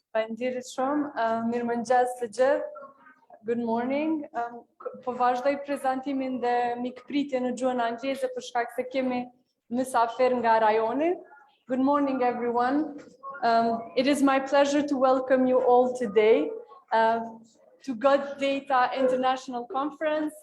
Faleminderit shumë, mirëmëngjes të gjithë. Good morning. Po vazhdoj prezantimin dhe mikpritje në gjuhën angleze për shkak se kemi mysafir nga rajoni. Good morning, everyone. It is my pleasure to welcome you all today to God Data International Conference.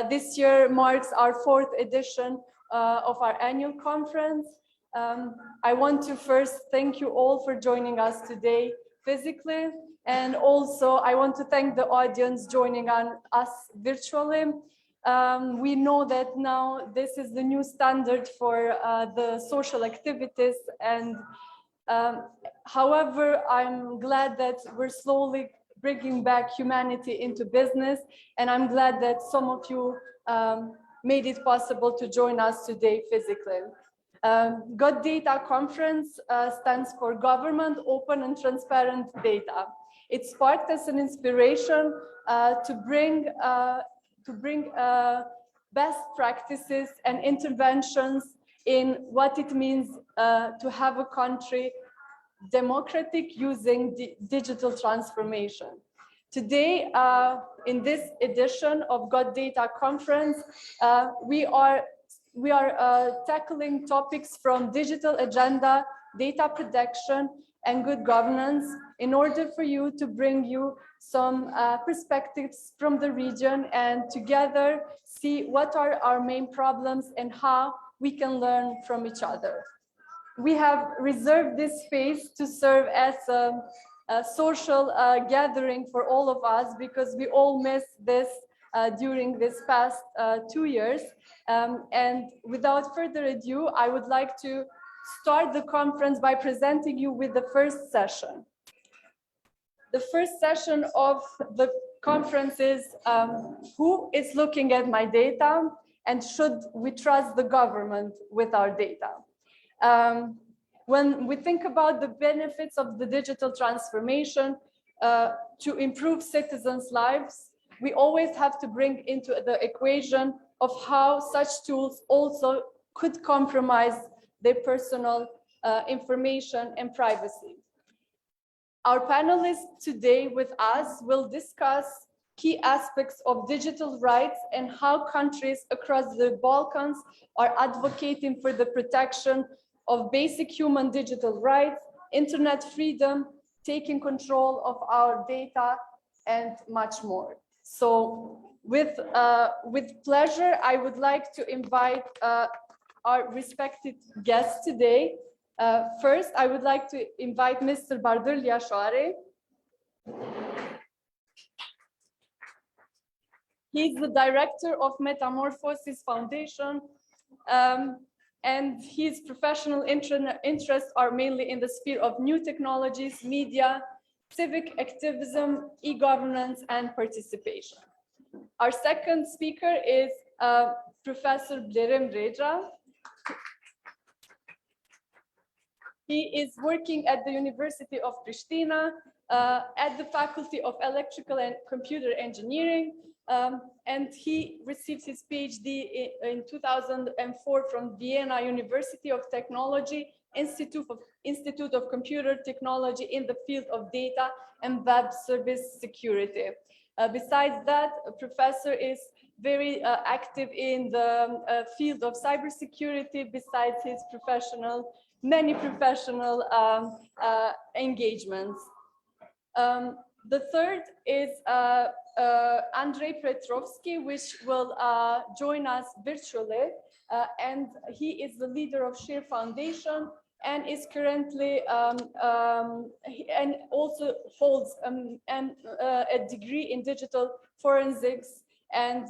This year marks our 4th edition of our annual conference. I want to first thank you all for joining us today physically, and also I want to thank the audience joining us virtually. We know that now this is the new standard for the social activities, and however, I'm glad that we're slowly bringing back humanity into business, and I'm glad that some of you made it possible to join us today physically. God Data Conference stands for Government, Open and Transparent Data. It sparked as an inspiration to bring best practices and interventions in what it means to have a country democratic using digital transformation. Today, in this edition of God Data Conference, we are tackling topics from digital agenda, data protection, and good governance in order for you to bring you some perspectives from the region and together see what are our main problems and how we can learn from each other. We have reserved this space to serve as a social gathering for all of us because we all miss this during this past 2 years. And without further ado, I would like to start the conference by presenting you with the first session. The first session of the conference is who is looking at my data and should we trust the government with our data? When we think about the benefits of the digital transformation to improve citizens' lives, we always have to bring into the equation of how such tools also could compromise their personal information and privacy. Our panelists today with us will discuss key aspects of digital rights and how countries across the Balkans are advocating for the protection of basic human digital rights, internet freedom, taking control of our data, and much more. So with pleasure, I would like to invite our respected guests today. First, I would like to invite Mr. Bardur Liashare. He's the director of Metamorphosis Foundation, and his professional interests are mainly in the sphere of new technologies, media, civic activism, e-governance, and participation. Our second speaker is Professor Blerem Reja. He is working at the University of Pristina at the Faculty of Electrical and Computer Engineering, and he received his PhD in 2004 from Vienna University of Technology, Institute of Computer Technology in the field of data and web service security. Besides that, a professor is very active in the field of cybersecurity besides his many professional engagements. The third is Andrei Petrovsky, which will join us virtually, and he is the leader of Share Foundation and is currently and also holds a degree in digital forensics, and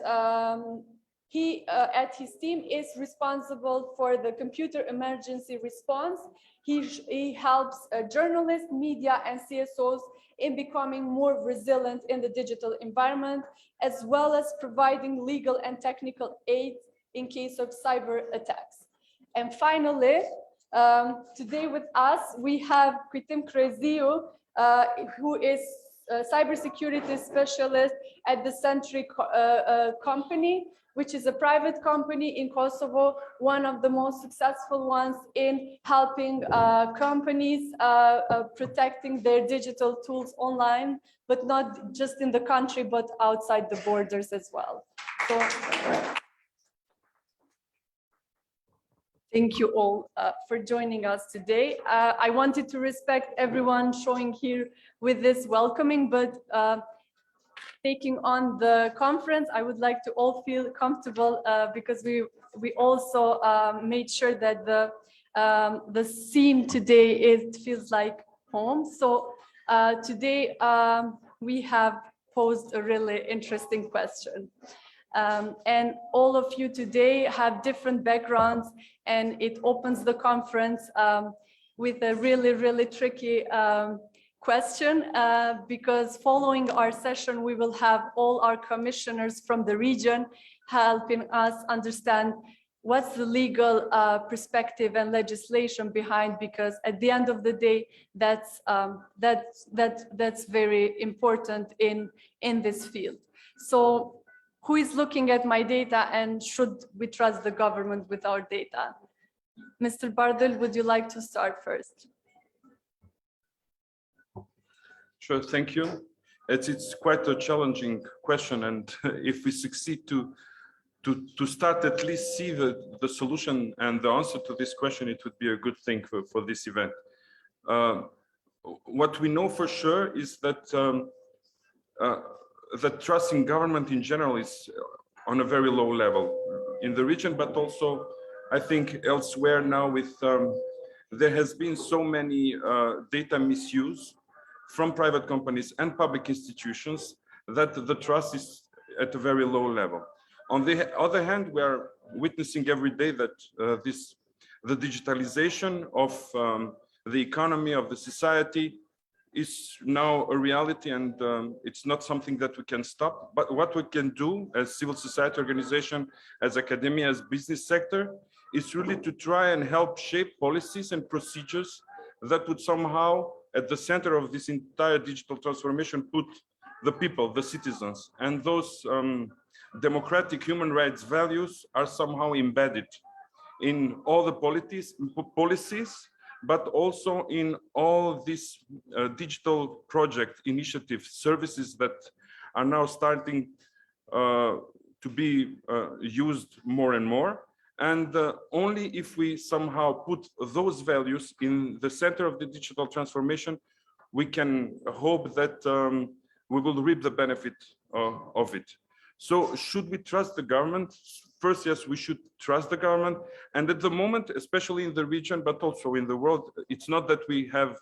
he at his team is responsible for the computer emergency response. He helps journalists, media, and CSOs in becoming more resilient in the digital environment, as well as providing legal and technical aid in case of cyber attacks. And finally, today with us, we have Kwitim Kreziu, who is cybersecurity specialist at the Centric company, which is a private company in Kosovo, one of the most successful ones in helping companies protecting their digital tools online, but not just in the country, but outside the borders as well. So, thank you all for joining us today. I wanted to respect everyone showing here with this welcoming, but taking on the conference, I would like to all feel comfortable because we also made sure that the scene today feels like home. So today we have posed a really interesting question. And all of you today have different backgrounds, and it opens the conference with a really, really tricky question, because following our session, we will have all our commissioners from the region helping us understand what's the legal perspective and legislation behind, because at the end of the day, that's very important in this field. So who is looking at my data, and should we trust the government with our data? Mr. Bardel, would you like to start first? Sure, thank you. It's quite a challenging question, and if we succeed to start at least see the solution and the answer to this question, it would be a good thing for this event. What we know for sure is that the trust in government in general is on a very low level in the region, but also I think elsewhere now. With there has been so many data misuse from private companies and public institutions that the trust is at a very low level. On the other hand, we are witnessing every day that the digitalization of the economy, of the society, is now a reality, and it's not something that we can stop. But what we can do as civil society organization, as academia, as business sector, is really to try and help shape policies and procedures that would somehow, at the center of this entire digital transformation, put the people, the citizens, and those democratic human rights values are somehow embedded in all the policies, but also in all these digital project initiatives, services that are now starting to be used more and more. And only if we somehow put those values in the center of the digital transformation, we can hope that we will reap the benefit of it. So should we trust the government? First, yes, we should trust the government. And at the moment, especially in the region, but also in the world, it's not that we have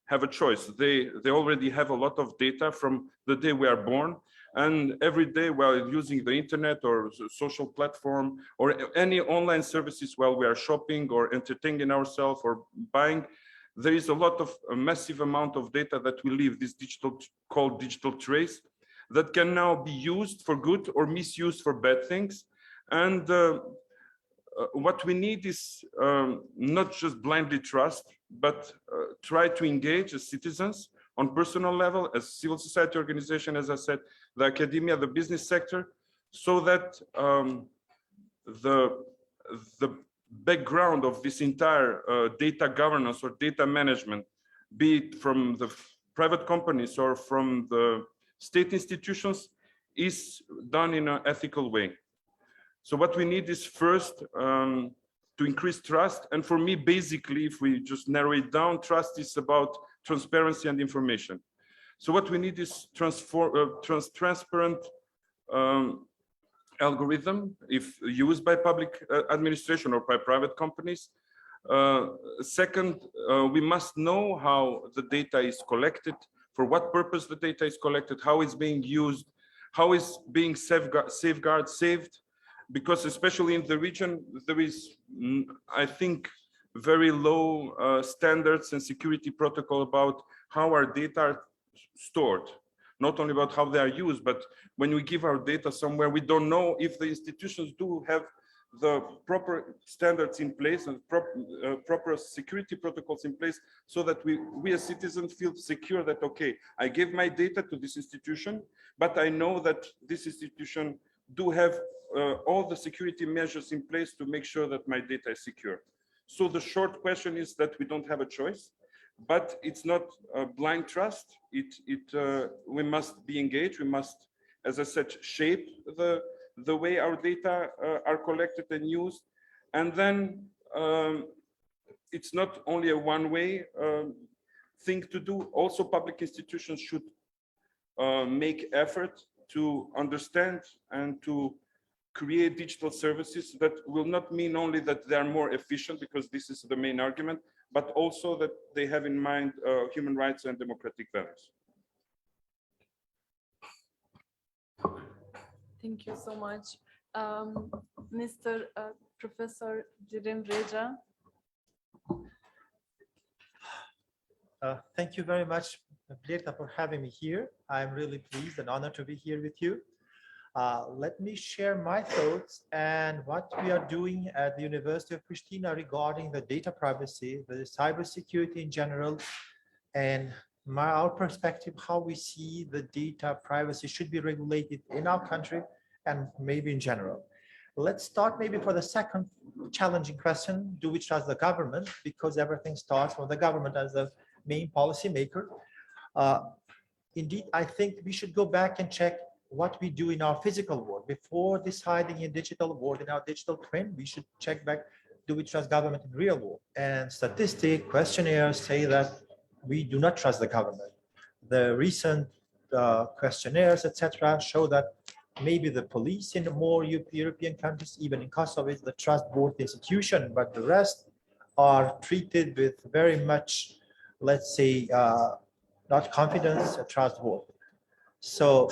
a choice. They already have a lot of data from the day we are born. And every day while using the internet or social platform or any online services while we are shopping or entertaining ourselves or buying, there is a massive amount of data that we leave, this called digital trace, that can now be used for good or misused for bad things. And what we need is not just blindly trust, but try to engage as citizens on personal level, as civil society organization, as I said, the academia, the business sector, so that the background of this entire data governance or data management, be it from the private companies or from the state institutions, is done in an ethical way. So what we need is first to increase trust. And for me, basically, if we just narrow it down, trust is about transparency and information. So what we need is transparent algorithm, if used by public administration or by private companies. Second, we must know how the data is collected, for what purpose the data is collected, how it's being used, how it's being saved, because especially in the region, there is, I think, very low standards and security protocol about how our data are stored, not only about how they are used, but when we give our data somewhere, we don't know if the institutions do have the proper standards in place and proper security protocols in place, so that we as citizens feel secure that, okay, I gave my data to this institution, but I know that this institution do have all the security measures in place to make sure that my data is secure. So the short question is that we don't have a choice, but it's not a blind trust. We must be engaged. We must, as I said, shape the way our data are collected and used. And then it's not only a one-way thing to do. Also, public institutions should make effort to understand and to create digital services that will not mean only that they are more efficient, because this is the main argument, but also that they have in mind human rights and democratic values. Thank you so much. Mr. Professor Dirim Reja. Thank you very much, Blirta, for having me here. I'm really pleased and honored to be here with you. Let me share my thoughts and what we are doing at the University of Pristina regarding the data privacy, the cybersecurity in general, and our perspective, how we see the data privacy should be regulated in our country and maybe in general. Let's start maybe for the second challenging question, do we trust the government? Because everything starts from the government as the main policy maker. Indeed, I think we should go back and check what we do in our physical world. Before deciding in digital world, in our digital twin, we should check back, do we trust government in real world? And statistic questionnaires say that we do not trust the government. The recent questionnaires, etc., show that maybe the police in more European countries, even in Kosovo, is the trustworthy institution, but the rest are treated with very much, let's say, not confidence, trustworthy. So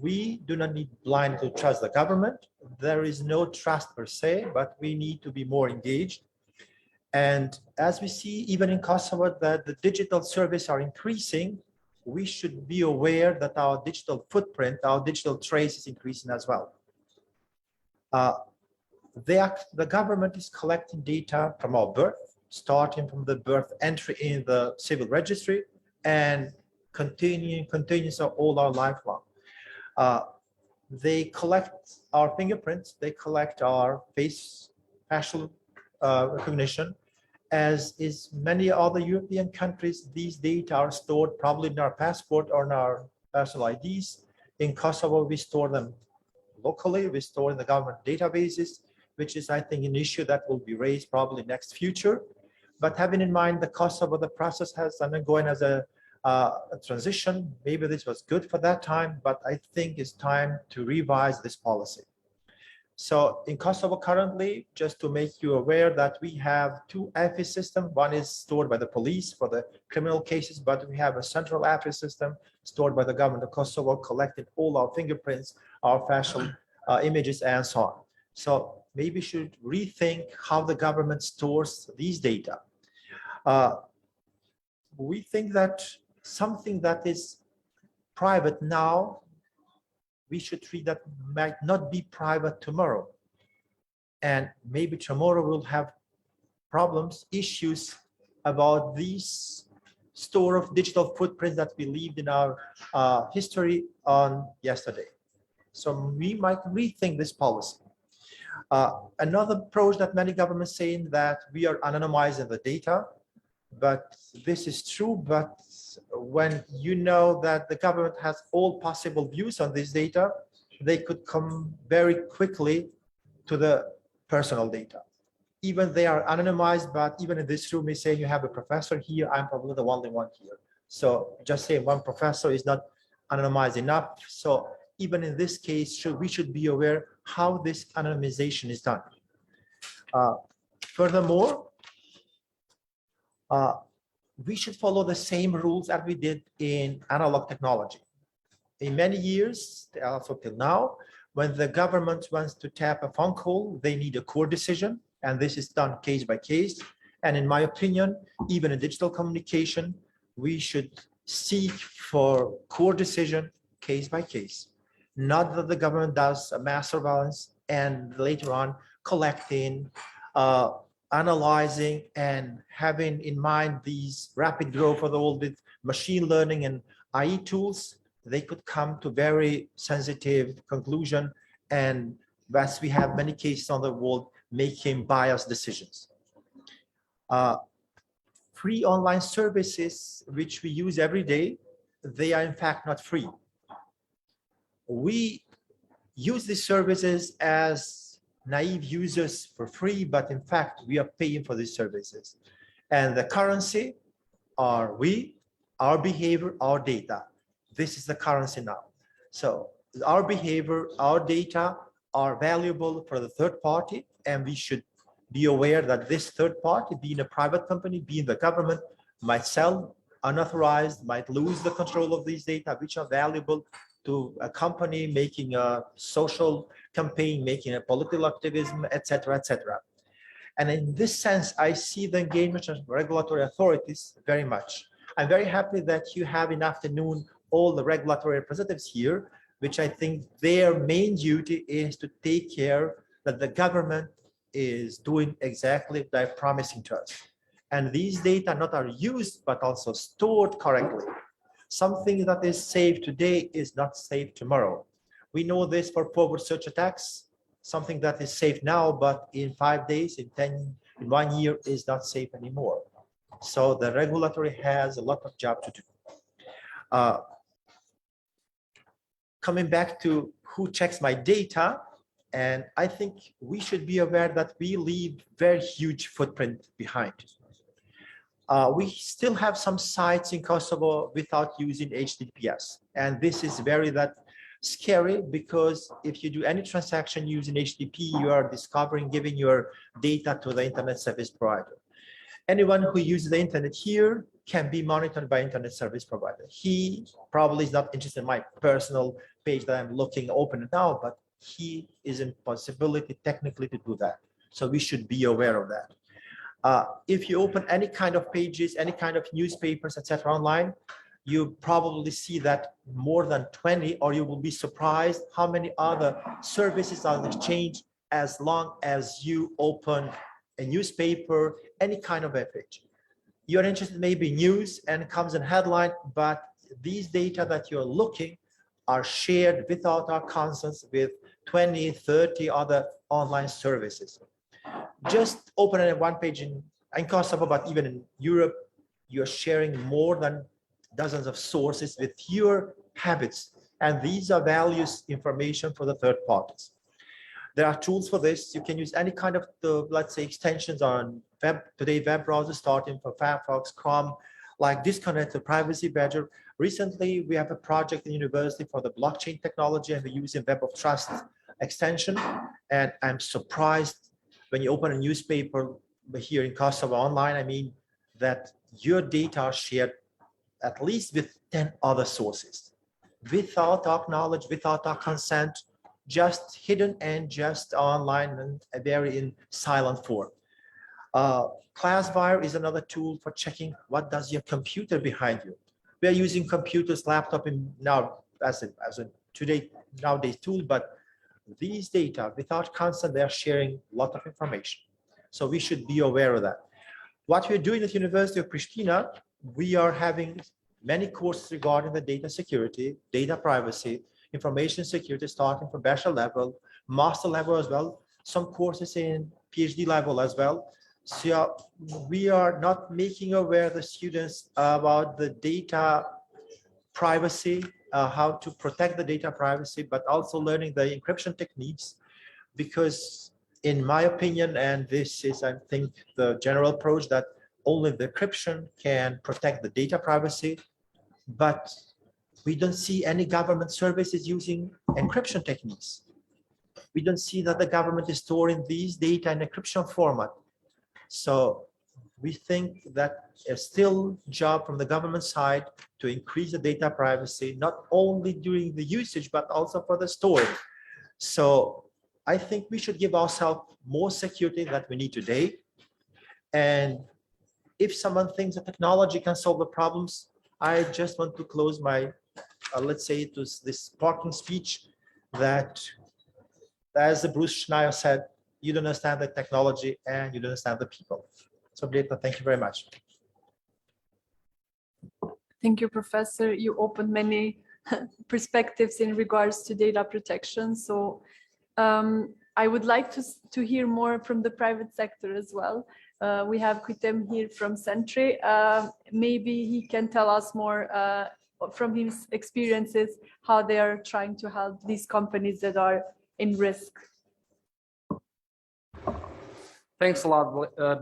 we do not need blind to trust the government. There is no trust per se, but we need to be more engaged. And as we see, even in Kosovo, that the digital services are increasing, we should be aware that our digital footprint, our digital trace is increasing as well. The government is collecting data from our birth, starting from the birth entry in the civil registry, and continues all our life long. They collect our fingerprints, they collect our facial recognition. As is many other European countries, these data are stored probably in our passport or in our personal IDs. In Kosovo, we store them locally, we store in the government databases, which is, I think, an issue that will be raised probably next future. But having in mind the Kosovo, the process has undergone as a transition. Maybe this was good for that time, but I think it's time to revise this policy. So in Kosovo currently, just to make you aware that we have two AFIS systems. One is stored by the police for the criminal cases, but we have a central AFIS system stored by the government of Kosovo, collecting all our fingerprints, our facial images, and so on. So maybe we should rethink how the government stores these data. We think that something that is private now, we should treat that might not be private tomorrow. And maybe tomorrow we'll have problems, issues about these store of digital footprints that we lived in our history on yesterday. So we might rethink this policy. Another approach that many governments saying that we are anonymizing the data, but this is true, but when you know that the government has all possible views on this data, they could come very quickly to the personal data. Even they are anonymized, but even in this room, we say you have a professor here, I'm probably the only one here. So just say one professor is not anonymized enough. So even in this case, we should be aware how this anonymization is done. Furthermore, we should follow the same rules as we did in analog technology. In many years, also till now, when the government wants to tap a phone call, they need a court decision, and this is done case by case. And in my opinion, even in digital communication, we should seek for court decision case by case. Not that the government does a mass surveillance and later on collecting, analyzing, and having in mind these rapid growth of the world with machine learning and AI tools, they could come to very sensitive conclusion, and as we have many cases on the world, making biased decisions. Free online services, which we use every day, they are in fact not free. We use these services as naive users for free, but in fact, we are paying for these services. And the currency are we, our behavior, our data. This is the currency now. So our behavior, our data are valuable for the third party, and we should be aware that this third party, being a private company, being the government, might sell unauthorized, might lose the control of these data, which are valuable to a company making a social campaign, making a political activism, etc., etc. And in this sense, I see the engagement of regulatory authorities very much. I'm very happy that you have in afternoon all the regulatory representatives here, which I think their main duty is to take care that the government is doing exactly what they're promising to us. And these data not are used, but also stored correctly. Something that is safe today is not safe tomorrow. We know this for forward search attacks. Something that is safe now, but in 5 days, in 1 year is not safe anymore. So the regulatory has a lot of job to do. Coming back to who checks my data, and I think we should be aware that we leave very huge footprint behind. We still have some sites in Kosovo without using HTTPS, and this is very scary, because if you do any transaction using HTTP, you are discovering giving your data to the internet service provider. Anyone who uses the internet here can be monitored by internet service provider. He probably is not interested in my personal page that I'm looking open now, but he is in possibility technically to do that. So we should be aware of that. If you open any kind of pages, any kind of newspapers, etc. online, you probably see that more than 20, or you will be surprised how many other services are exchanged as long as you open a newspaper, any kind of page. You're interested maybe in news and comes in headline, but these data that you're looking are shared without our consent with 20, 30 other online services. Just open one page in Kosovo, but even in Europe, you're sharing more than dozens of sources with your habits. And these are values information for the third parties. There are tools for this. You can use any kind of, let's say, extensions on web browser, starting for Firefox, Chrome, like Disconnect, the Privacy Badger. Recently, we have a project in university for the blockchain technology, and we're using Web of Trust extension. And I'm surprised when you open a newspaper here in Kosovo online, I mean, that your data are shared at least with 10 other sources, without our knowledge, without our consent, just hidden and just online and very in silent form. ClassWire is another tool for checking what does your computer behind you. We are using computers, laptop in now as a nowadays tool, but these data without consent, they are sharing a lot of information. So we should be aware of that. What we're doing at University of Pristina, we are having many courses regarding the data security, data privacy, information security, starting from bachelor level, master level as well, some courses in PhD level as well. So we are not making aware the students about the data privacy, how to protect the data privacy, but also learning the encryption techniques, because in my opinion, and this is, I think, the general approach, that only the encryption can protect the data privacy, but we don't see any government services using encryption techniques. We don't see that the government is storing these data in encryption format. So we think that there's still a job from the government side to increase the data privacy, not only during the usage, but also for the storage. So I think we should give ourselves more security that we need today. And if someone thinks that technology can solve the problems, I just want to close my, let's say, to this parking speech, that, as Bruce Schneier said, you don't understand the technology and you don't understand the people. So Bleta, thank you very much. Thank you, Professor. You opened many perspectives in regards to data protection. So I would like to hear more from the private sector as well. We have Kutem here from Sentry. Maybe he can tell us more from his experiences, how they are trying to help these companies that are in risk. Thanks a lot,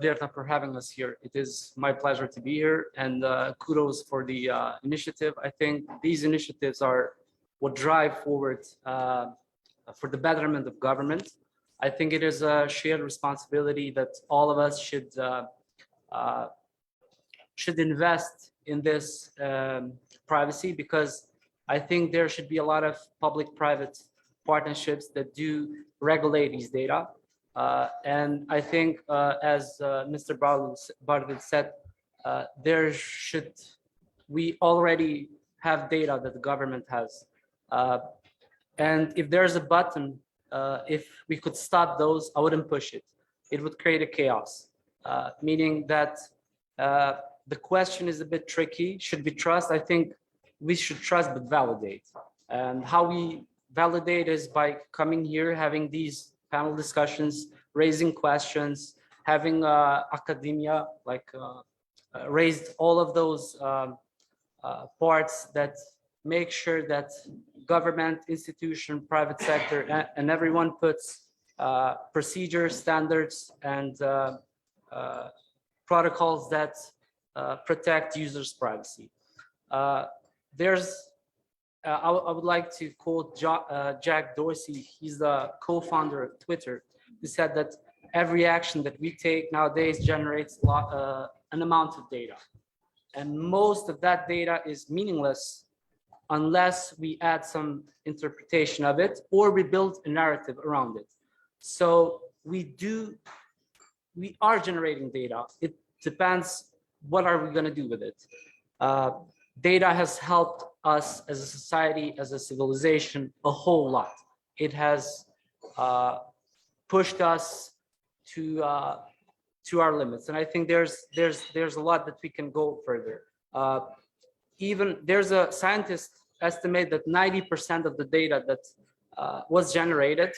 Berta, for having us here. It is my pleasure to be here, and kudos for the initiative. I think these initiatives are what drive forward for the betterment of government. I think it is a shared responsibility that all of us should invest in this privacy, because I think there should be a lot of public-private partnerships that do regulate these data. And I think, as Mr. Bardit said, we already have data that the government has. And if there's a button, if we could stop those, I wouldn't push it. It would create a chaos, meaning that the question is a bit tricky. Should we trust? I think we should trust but validate. And how we validate is by coming here, having these panel discussions, raising questions, having academia raised all of those parts that make sure that government, institution, private sector, and everyone puts procedures, standards, and protocols that protect users' privacy. I would like to quote Jack Dorsey. He's the co-founder of Twitter, who said that every action that we take nowadays generates an amount of data. And most of that data is meaningless unless we add some interpretation of it or we build a narrative around it. So we are generating data. It depends, what are we going to do with it? Data has helped us as a society, as a civilization, a whole lot. It has pushed us to our limits, and I think there's a lot that we can go further. Even there's a scientist estimate that 90% of the data that was generated,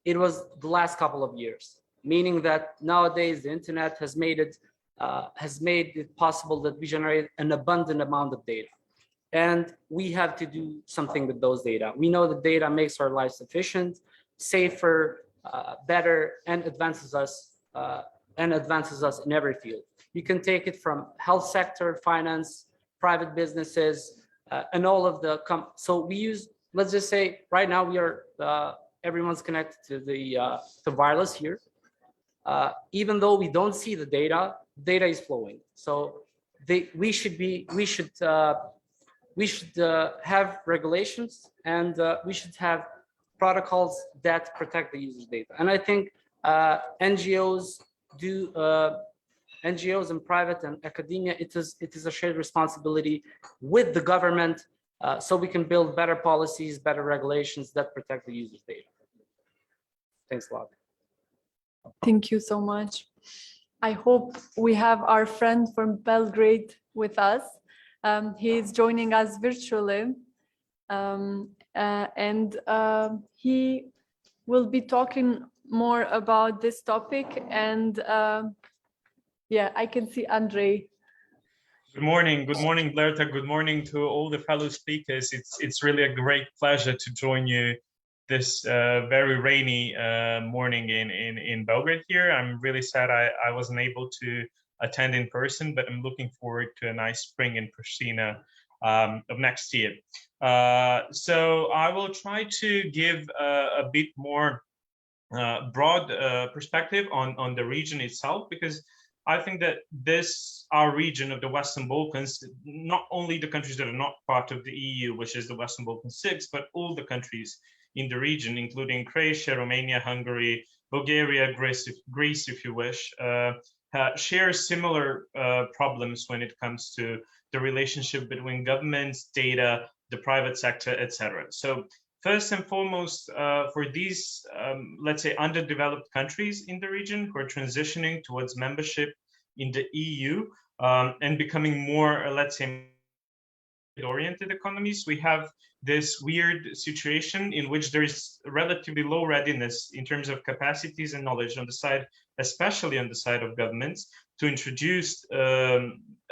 it was the last couple of years, meaning that nowadays the internet has made it possible that we generate an abundant amount of data. And we have to do something with those data. We know that data makes our lives efficient, safer, better, and advances us in every field. You can take it from health sector, finance, private businesses, and all of the so we use, let's just say right now we are everyone's connected to the wireless here. Even though we don't see the data is flowing. So we should have regulations, and we should have protocols that protect the user's data. And I think NGOs and private and academia, it is a shared responsibility with the government, so we can build better policies, better regulations that protect the user's data. Thanks a lot. Thank you so much. I hope we have our friend from Belgrade with us. He is joining us virtually, and he will be talking more about this topic. And yeah, I can see Andrei. Good morning, Blerta. Good morning to all the fellow speakers. It's really a great pleasure to join you this very rainy morning in Belgrade here. I'm really sad I wasn't able to attend in person, but I'm looking forward to a nice spring in Pristina of next year. So I will try to give a bit more broad perspective on the region itself, because I think that our region of the Western Balkans, not only the countries that are not part of the EU, which is the Western Balkans 6, but all the countries in the region, including Croatia, Romania, Hungary, Bulgaria, Greece, if you wish, share similar problems when it comes to the relationship between governments, data, the private sector, etc. So First and foremost, for these, let's say, underdeveloped countries in the region who are transitioning towards membership in the EU and becoming more, let's say, oriented economies, we have this weird situation in which there is relatively low readiness in terms of capacities and knowledge on the side, especially on the side of governments, to introduce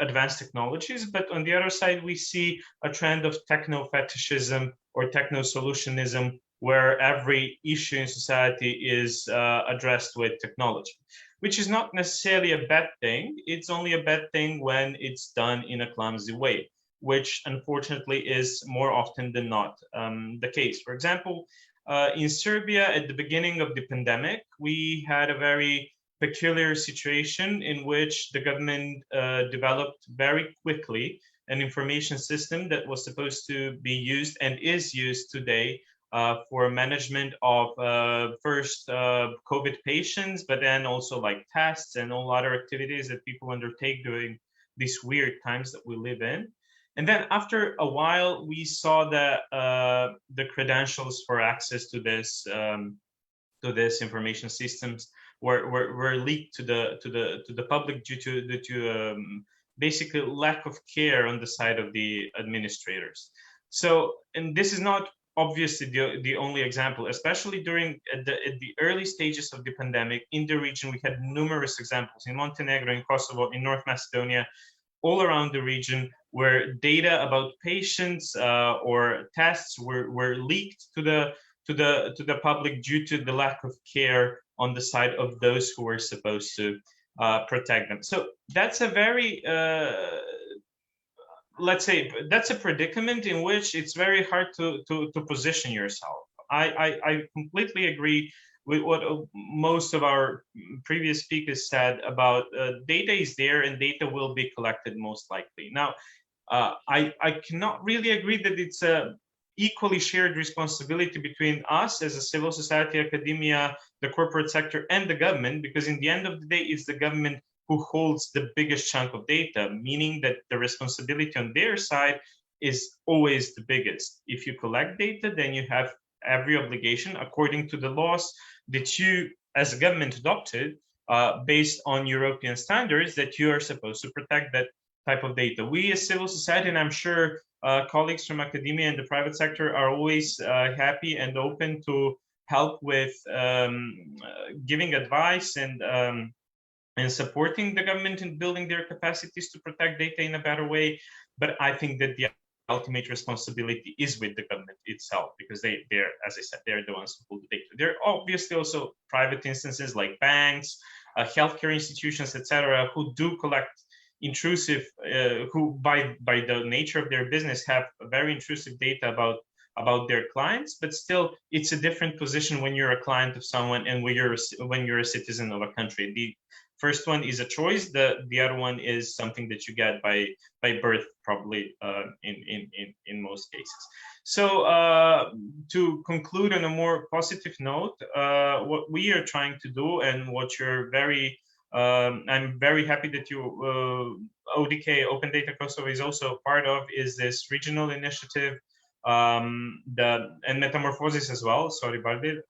advanced technologies. But on the other side, we see a trend of techno-fetishism or techno-solutionism, where every issue in society is addressed with technology, which is not necessarily a bad thing. It's only a bad thing when it's done in a clumsy way, which unfortunately is more often than not the case. For example, in Serbia, at the beginning of the pandemic, we had a very peculiar situation in which the government developed very quickly an information system that was supposed to be used and is used today for management of first COVID patients, but then also like tests and all other activities that people undertake during these weird times that we live in. And then after a while, we saw that the credentials for access to this information systems were leaked to the public due to basically lack of care on the side of the administrators. So, and this is not obviously the only example, especially during the early stages of the pandemic in the region. We had numerous examples in Montenegro, in Kosovo, in North Macedonia, all around the region, where data about patients or tests were leaked to the public due to the lack of care on the side of those who were supposed to protect them. So that's a very let's say that's a predicament in which it's very hard to position yourself. I completely agree with what most of our previous speakers said about data is there and data will be collected most likely. Now, I cannot really agree that it's a equally shared responsibility between us as a civil society, academia, the corporate sector, and the government, because in the end of the day, it's the government who holds the biggest chunk of data, meaning that the responsibility on their side is always the biggest. If you collect data, then you have every obligation according to the laws that you as a government adopted based on European standards, that you are supposed to protect that type of data. We as civil society, and I'm sure colleagues from academia and the private sector are always happy and open to help with giving advice and supporting the government in building their capacities to protect data in a better way. But I think that the ultimate responsibility is with the government itself, because they're, as I said, they're the ones who hold the data. There are obviously also private instances like banks, healthcare institutions, etc., who do collect intrusive, who by the nature of their business have very intrusive data about their clients. But still, it's a different position when you're a client of someone and when you're a citizen of a country. The first one is a choice. The other one is something that you get by birth, probably in most cases. So to conclude on a more positive note, what we are trying to do and what you're very I'm very happy that you ODK, Open Data Kosovo, is also part of, is this regional initiative, and Metamorphosis as well. Sorry, Bardir.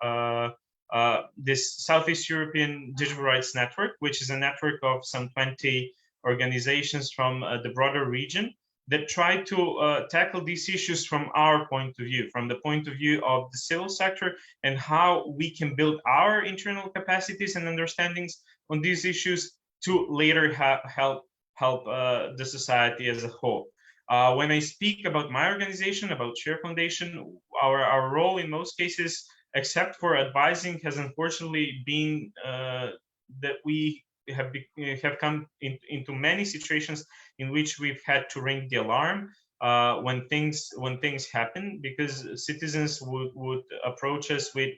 This Southeast European Digital Rights Network, which is a network of some 20 organizations from the broader region that try to tackle these issues from our point of view, from the point of view of the civil sector, and how we can build our internal capacities and understandings on these issues to later help the society as a whole. When I speak about my organization, about Share Foundation, our role in most cases, except for advising, has unfortunately been that we have come into many situations in which we've had to ring the alarm when things happen, because citizens would approach us with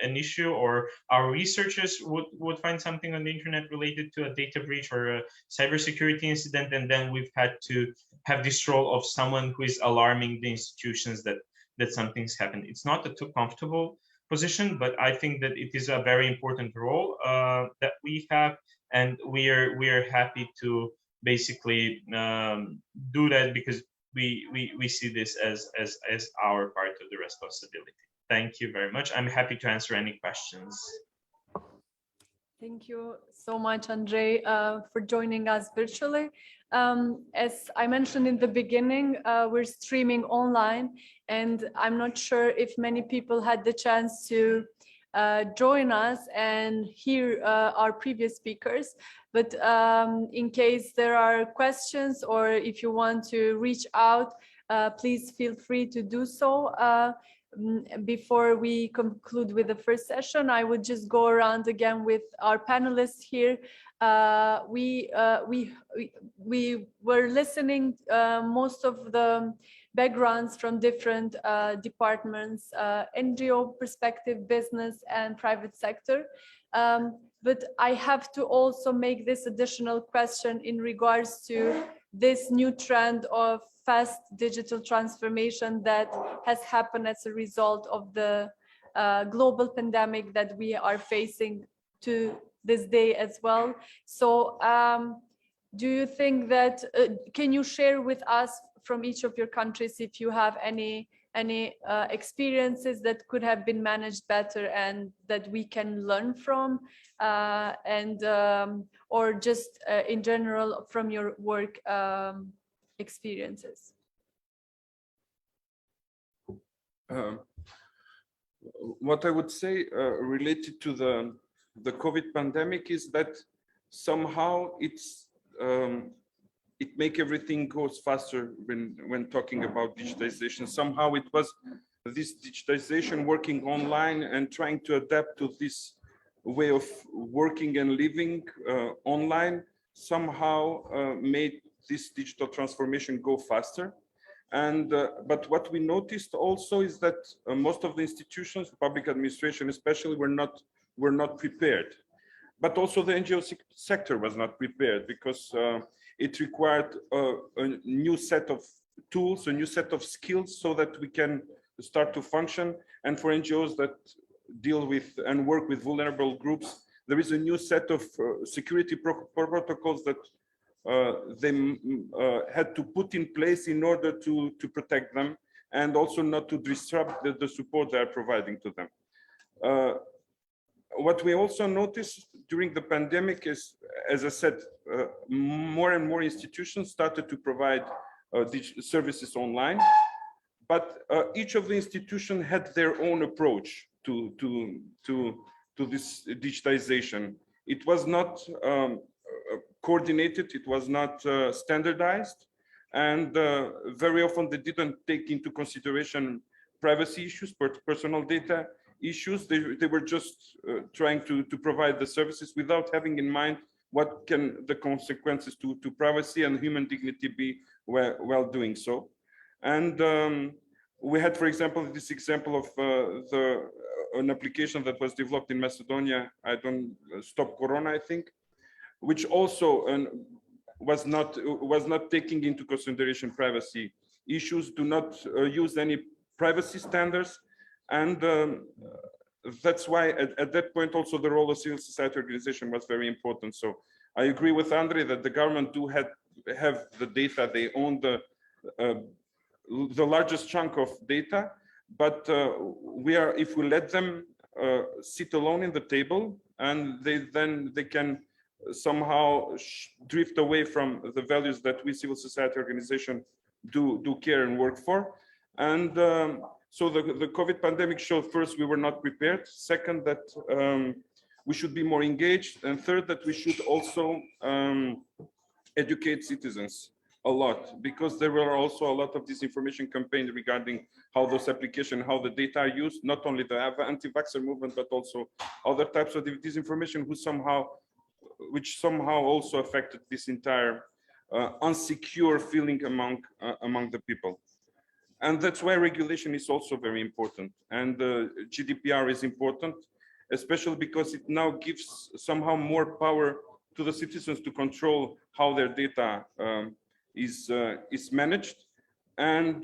an issue, or our researchers would find something on the internet related to a data breach or a cybersecurity incident, and then we've had to have this role of someone who is alarming the institutions that something's happened. It's not a too comfortable position, but I think that it is a very important role that we have, and we are happy to basically do that, because we see this as our part of the responsibility. Thank you very much. I'm happy to answer any questions. Thank you so much, Andrei, for joining us virtually. As I mentioned in the beginning, we're streaming online, and I'm not sure if many people had the chance to join us and hear our previous speakers. But in case there are questions or if you want to reach out, please feel free to do so. Before we conclude with the first session, I would just go around again with our panelists here. We were listening most of the backgrounds from different departments, NGO perspective, business and private sector. But I have to also make this additional question in regards to this new trend of fast digital transformation that has happened as a result of the global pandemic that we are facing to this day as well. So do you think that, can you share with us from each of your countries if you have any experiences that could have been managed better and that we can learn from, or just in general from your work experiences? What I would say related to the COVID pandemic is that somehow it make everything goes faster when talking about digitization. Somehow it was this digitization, working online and trying to adapt to this way of working and living online, somehow made this digital transformation go faster. And but what we noticed also is that most of the institutions, public administration especially, were not prepared. But also the NGO sector was not prepared, because it required a new set of tools, a new set of skills, so that we can start to function. And for NGOs that deal with and work with vulnerable groups, there is a new set of security protocols that they had to put in place in order to protect them, and also not to disrupt the support they are providing to them. What we also noticed during the pandemic is, as I said, more and more institutions started to provide services online, but each of the institutions had their own approach to this digitization. It was not coordinated, it was not standardized, and very often they didn't take into consideration privacy issues, personal data issues. They were just trying to provide the services without having in mind what can the consequences to privacy and human dignity be while doing so. And we had, for example, this example of an application that was developed in Macedonia, Stop Corona, I think, which also was not taking into consideration privacy issues, do not use any privacy standards. And that's why at that point also the role of civil society organization was very important. So I agree with Andrei that the government do have the data, they own the largest chunk of data, but if we let them sit alone in the table, and they can somehow drift away from the values that we civil society organization do care and work for. And so the COVID pandemic showed, first, we were not prepared. Second, that we should be more engaged. And third, that we should also educate citizens a lot, because there were also a lot of disinformation campaigns regarding how those applications, how the data are used, not only the anti-vaxxer movement, but also other types of disinformation which somehow also affected this entire unsecure feeling among the people. And that's why regulation is also very important. And GDPR is important, especially because it now gives somehow more power to the citizens to control how their data is managed. And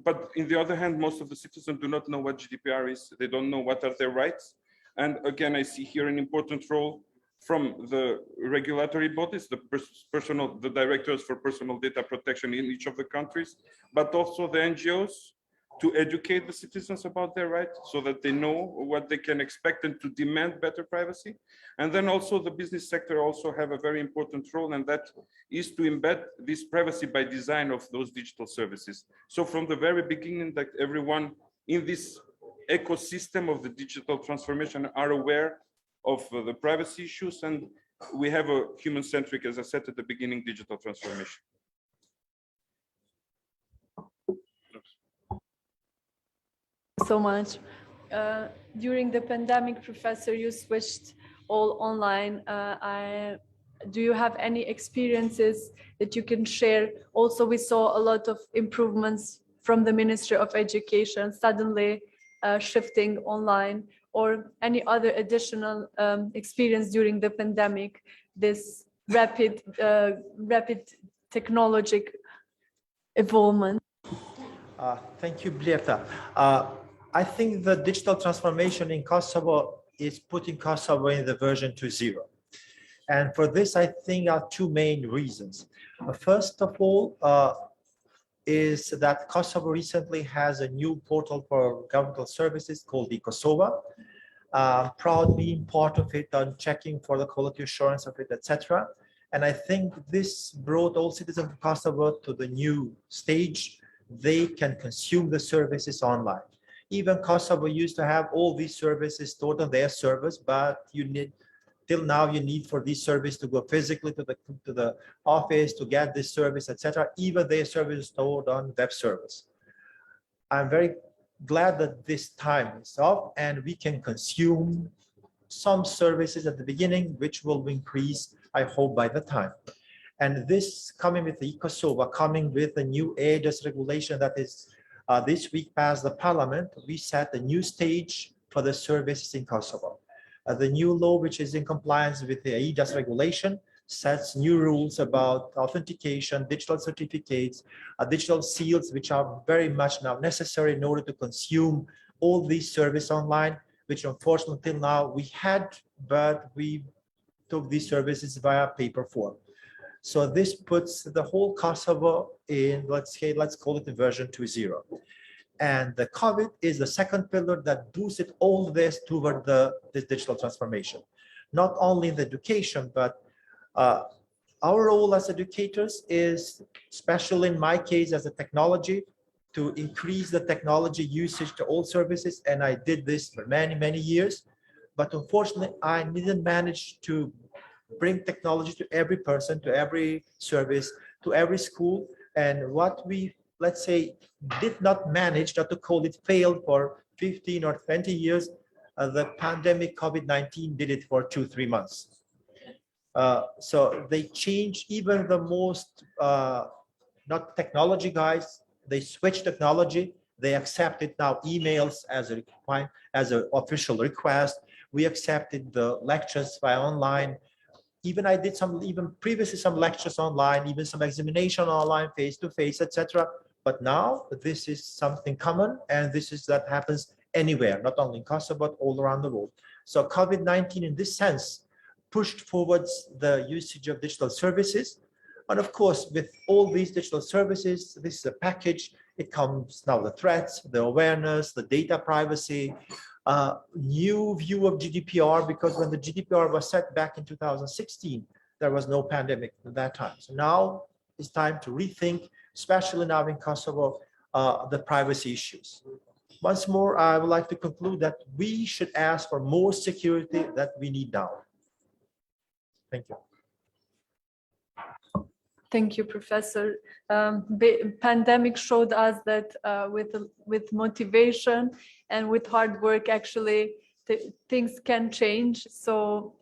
but in the other hand, most of the citizens do not know what GDPR is. They don't know what are their rights. And again, I see here an important role from the regulatory bodies, the directors for personal data protection in each of the countries, but also the NGOs, to educate the citizens about their rights so that they know what they can expect and to demand better privacy. And then also the business sector also have a very important role, and that is to embed this privacy by design of those digital services. So from the very beginning, that everyone in this ecosystem of the digital transformation are aware of the privacy issues, and we have a human-centric, as I said at the beginning, digital transformation. So much. During the pandemic, Professor, you switched all online. Do you have any experiences that you can share? Also, we saw a lot of improvements from the Ministry of Education, suddenly shifting online, or any other additional experience during the pandemic, this rapid technological evolvement? Thank you, Blerta. I think the digital transformation in Kosovo is putting Kosovo in the version 2.0. And for this, I think are two main reasons. First of all, is that Kosovo recently has a new portal for governmental services called eKosova. Proud being part of it and checking for the quality assurance of it, etc. And I think this brought all citizens of Kosovo to the new stage. They can consume the services online. Even Kosovo used to have all these services stored on their servers, but till now you need for these services to go physically to the office to get this service, etc. Even their service is stored on web servers. I'm very glad that this time is up and we can consume some services at the beginning, which will increase, I hope, by the time. And this coming with the eKosova, coming with the new ADAS regulation that is this week passed the parliament, we set a new stage for the services in Kosovo. The new law, which is in compliance with the ADAS regulation, sets new rules about authentication, digital certificates, digital seals, which are very much now necessary in order to consume all these services online, which unfortunately till now we had, but we took these services via paper form. So this puts the whole Kosovo in, let's call it the version 2.0. And the COVID is the second pillar that boosted all this toward this digital transformation. Not only in the education, but our role as educators is, especially in my case as a technology, to increase the technology usage to all services. And I did this for many, many years. But unfortunately, I didn't manage to bring technology to every person, to every service, to every school. And what we, let's say, did not manage, not to call it failed for 15 or 20 years, the pandemic COVID-19 did it for 2-3 months. So they changed even the most, not technology guys, they switched technology. They accepted now emails as an official request. We accepted the lectures via online. Even I did previously some lectures online, even some examination online, face-to-face, etc. But now this is something common, and that happens anywhere, not only in Kosovo, but all around the world. So COVID-19 in this sense pushed forwards the usage of digital services. And of course, with all these digital services, this is a package. It comes now the threats, the awareness, the data privacy, new view of GDPR, because when the GDPR was set back in 2016, there was no pandemic at that time. So now it's time to rethink, especially now in Kosovo, the privacy issues. Once more, I would like to conclude that we should ask for more security that we need now. Thank you. Thank you, Professor. Pandemic showed us that with motivation and with hard work, actually, things can change. So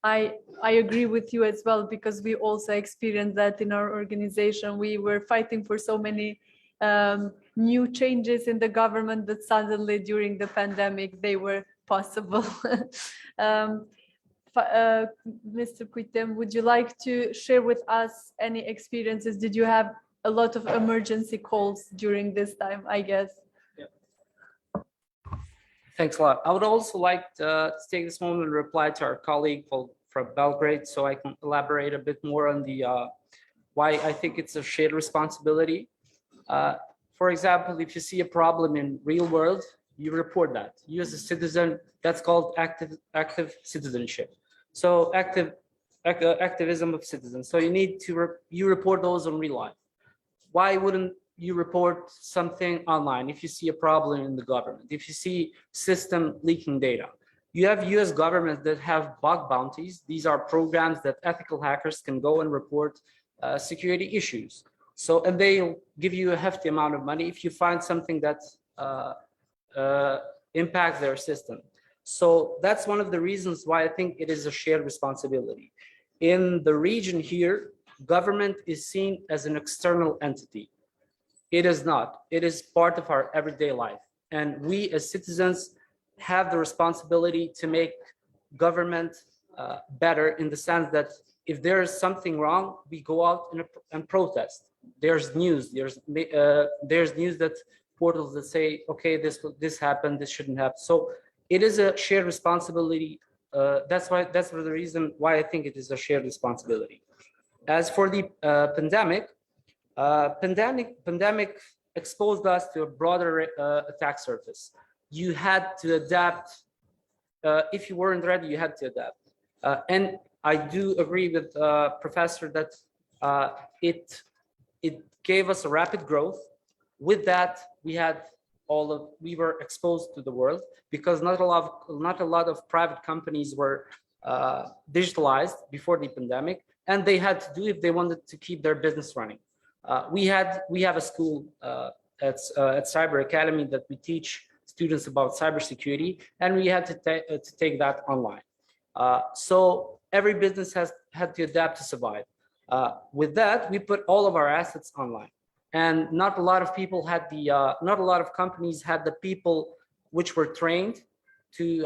I agree with you as well, because we also experienced that in our organization. We were fighting for so many new changes in the government that suddenly during the pandemic, they were possible. Mr. Kuitem, would you like to share with us any experiences? Did you have a lot of emergency calls during this time, I guess? Yeah. Thanks a lot. I would also like to take this moment and reply to our colleague from Belgrade, so I can elaborate a bit more on the why I think it's a shared responsibility. For example, if you see a problem in real world, you report that. You as a citizen, that's called active citizenship. So activism of citizens. So you need to you report those in real life. Why wouldn't you report something online if you see a problem in the government, if you see system leaking data? You have US governments that have bug bounties. These are programs that ethical hackers can go and report security issues. So, and they'll give you a hefty amount of money if you find something that impacts their system. So that's one of the reasons why I think it is a shared responsibility. In the region here, government is seen as an external entity. It is not. It is part of our everyday life. And we as citizens have the responsibility to make government better, in the sense that if there is something wrong, we go out and protest. There's news. There's news that portals that say, okay, this happened, this shouldn't happen. So it is a shared responsibility. That's the reason why I think it is a shared responsibility. As for the pandemic exposed us to a broader attack surface. You had to adapt. If you weren't ready, you had to adapt. And I do agree with Professor that it gave us a rapid growth. With that, we were exposed to the world, because not a lot of private companies were digitalized before the pandemic, and they had to do if they wanted to keep their business running. We have a school at Cyber Academy that we teach students about cybersecurity, and we had to take that online. So every business has had to adapt to survive. With that, we put all of our assets online, and not a lot of people had not a lot of companies had the people which were trained to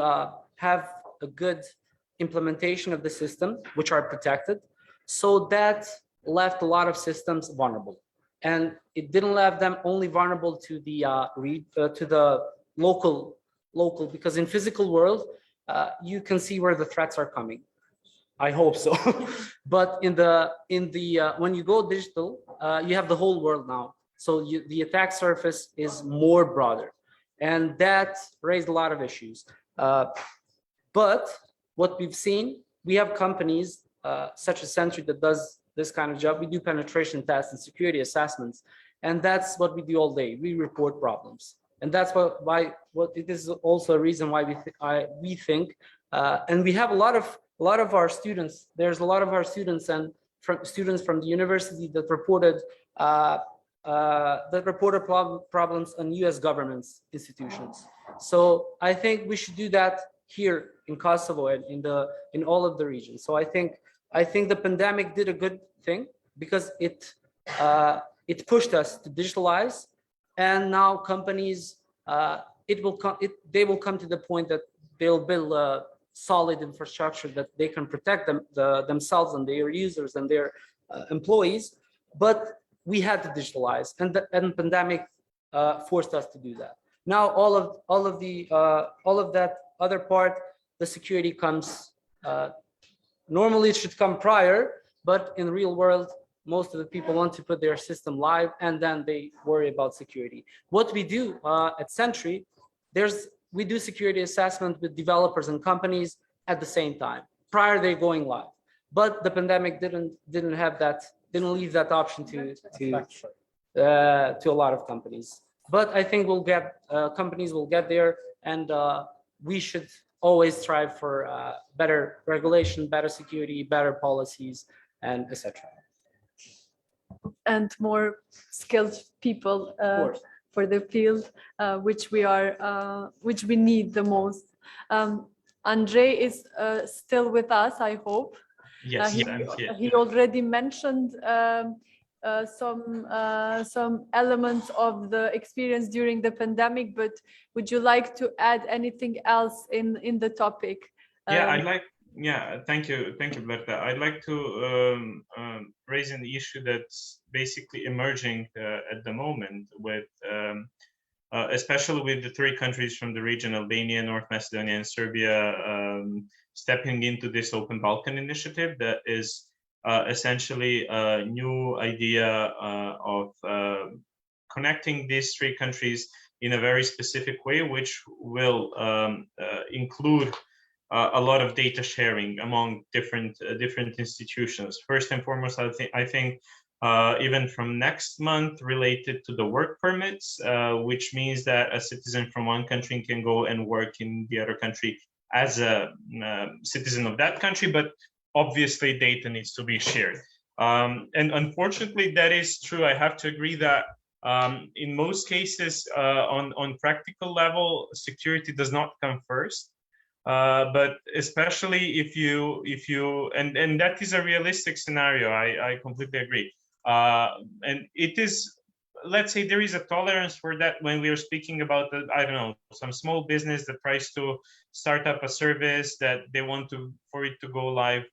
have a good implementation of the system, which are protected. So that left a lot of systems vulnerable, and it didn't leave them only vulnerable to the local, because in physical world, you can see where the threats are coming. I hope so. But when you go digital, you have the whole world now. So the attack surface is more broader, and that raised a lot of issues. But what we've seen, we have companies such as Sentry that does this kind of job. We do penetration tests and security assessments, and that's what we do all day. We report problems, and that's why it is also a reason why we think, and we have a lot of our students. There's a lot of our students and students from the university that reported problems on U.S. government's institutions. So I think we should do that here in Kosovo and in all of the regions. So I think the pandemic did a good thing, because it pushed us to digitalize, and now companies they will come to the point that they'll build a solid infrastructure that they can protect themselves and their users and their employees. But we had to digitalize, and the pandemic forced us to do that. Now all of that other part, the security comes. Normally it should come prior, but in the real world, most of the people want to put their system live, and then they worry about security. What we do at Sentry, we do security assessment with developers and companies at the same time, prior they're going live. But the pandemic didn't leave that option to a lot of companies. But I think companies will get there, and we should always strive for better regulation, better security, better policies, and etc. And more skilled people for the field, which we need the most. Andre is still with us, I hope. Yes, I'm here. He already mentioned some elements of the experience during the pandemic, but would you like to add anything else in the topic? Thank you, Berta. I'd like to raise an issue that's basically emerging at the moment with especially with the three countries from the region, Albania, North Macedonia, and Serbia, stepping into this Open Balkan initiative that is essentially a new idea of connecting these three countries in a very specific way, which will include a lot of data sharing among different institutions. First and foremost, I think even from next month related to the work permits, which means that a citizen from one country can go and work in the other country as a citizen of that country, but obviously data needs to be shared. And unfortunately, that is true. I have to agree that in most cases, on practical level, security does not come first. But especially if you and that is a realistic scenario. I completely agree. And it is, let's say there is a tolerance for that when we are speaking about I don't know, some small business that tries to start up a service that they want for it to go live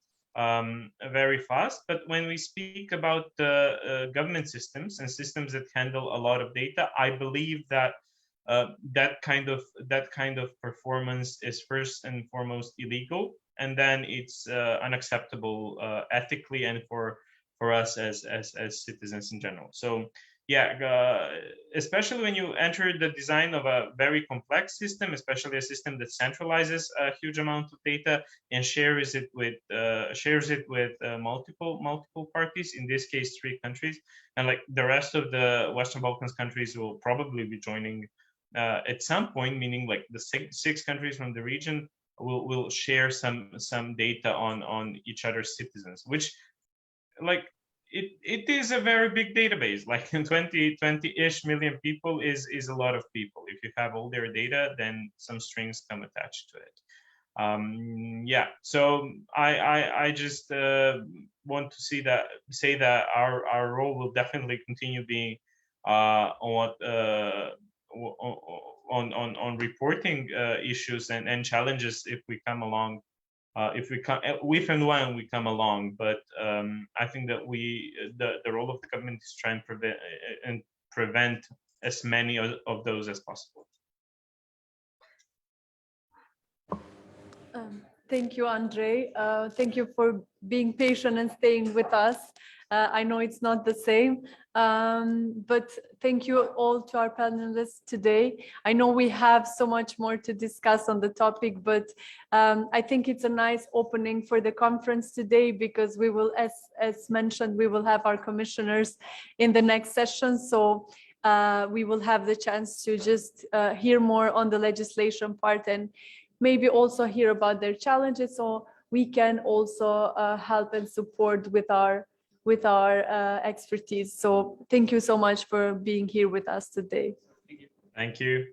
very fast. But when we speak about the government systems and systems that handle a lot of data, I believe that that kind of performance is first and foremost illegal, and then it's unacceptable ethically and for us as citizens in general. So yeah, especially when you enter the design of a very complex system, especially a system that centralizes a huge amount of data and shares it with multiple parties, in this case 3 countries, and like the rest of the Western Balkans countries will probably be joining at some point, meaning like the six countries from the region will share some data on each other's citizens, which like it is a very big database. Like 20-ish million people is a lot of people. If you have all their data, then some strings come attached to it. Yeah, so I just want to say that our role will definitely continue being on reporting issues and challenges if we come along, if and when we come along. But I think that the role of the government is try and prevent as many of those as possible. Thank you, Andre. Thank you for being patient and staying with us. I know it's not the same, but thank you all to our panelists today. I know we have so much more to discuss on the topic, but I think it's a nice opening for the conference today, because we will, as mentioned, we will have our commissioners in the next session. So we will have the chance to just hear more on the legislation part and maybe also hear about their challenges, so we can also help and support with our expertise. So thank you so much for being here with us today. Thank you.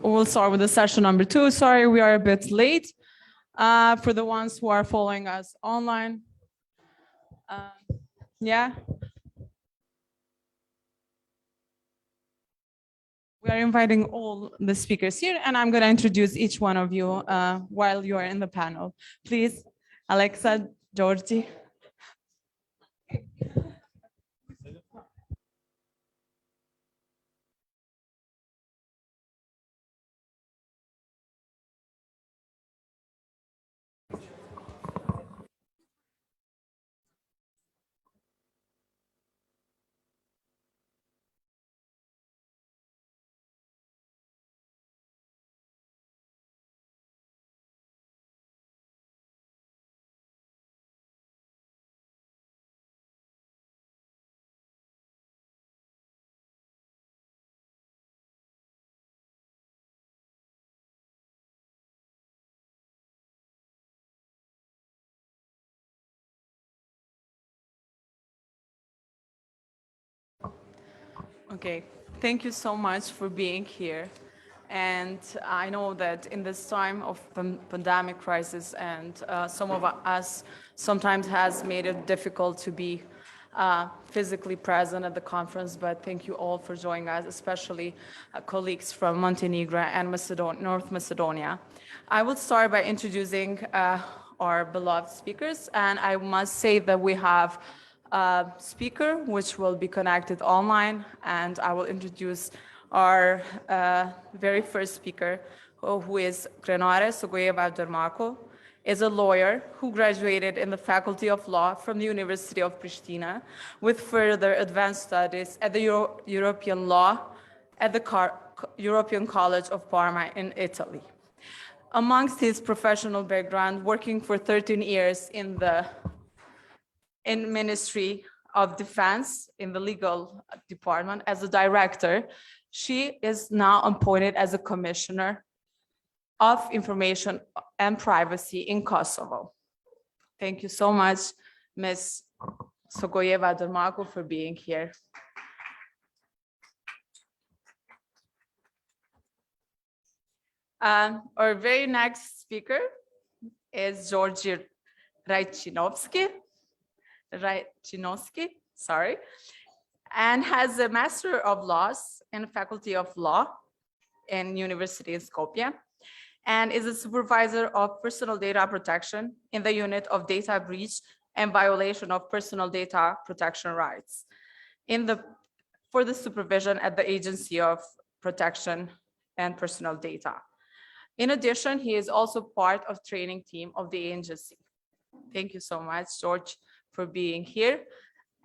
We'll start with the session number 2. Sorry, we are a bit late. For the ones who are following us online. Yeah. We are inviting all the speakers here, and I'm going to introduce each one of you while you are in the panel. Please, Alexa, Georgie. Okay, thank you so much for being here. And I know that in this time of pandemic crisis, and some of us sometimes has made it difficult to be physically present at the conference, but thank you all for joining us, especially colleagues from Montenegro and North Macedonia. I will start by introducing our beloved speakers, and I must say that we have speaker, which will be connected online, and I will introduce our very first speaker, who is Krenare Sogojeva Dermako, is a lawyer who graduated in the Faculty of Law from the University of Pristina with further advanced studies at the European Law at the European College of Parma in Italy. Amongst his professional background, working for 13 years in Ministry of Defense in the legal department as a director, she is now appointed as a commissioner of information and privacy in Kosovo. Thank you so much, Ms. Sogojeva Dermako, for being here. Our very next speaker is Georgie Reichinovsky, sorry, and has a Master of Laws in Faculty of Law in University in Skopje, and is a supervisor of personal data protection in the unit of data breach and violation of personal data protection rights for the supervision at the Agency of Protection and Personal Data. In addition, he is also part of training team of the agency. Thank you so much, George, for being here.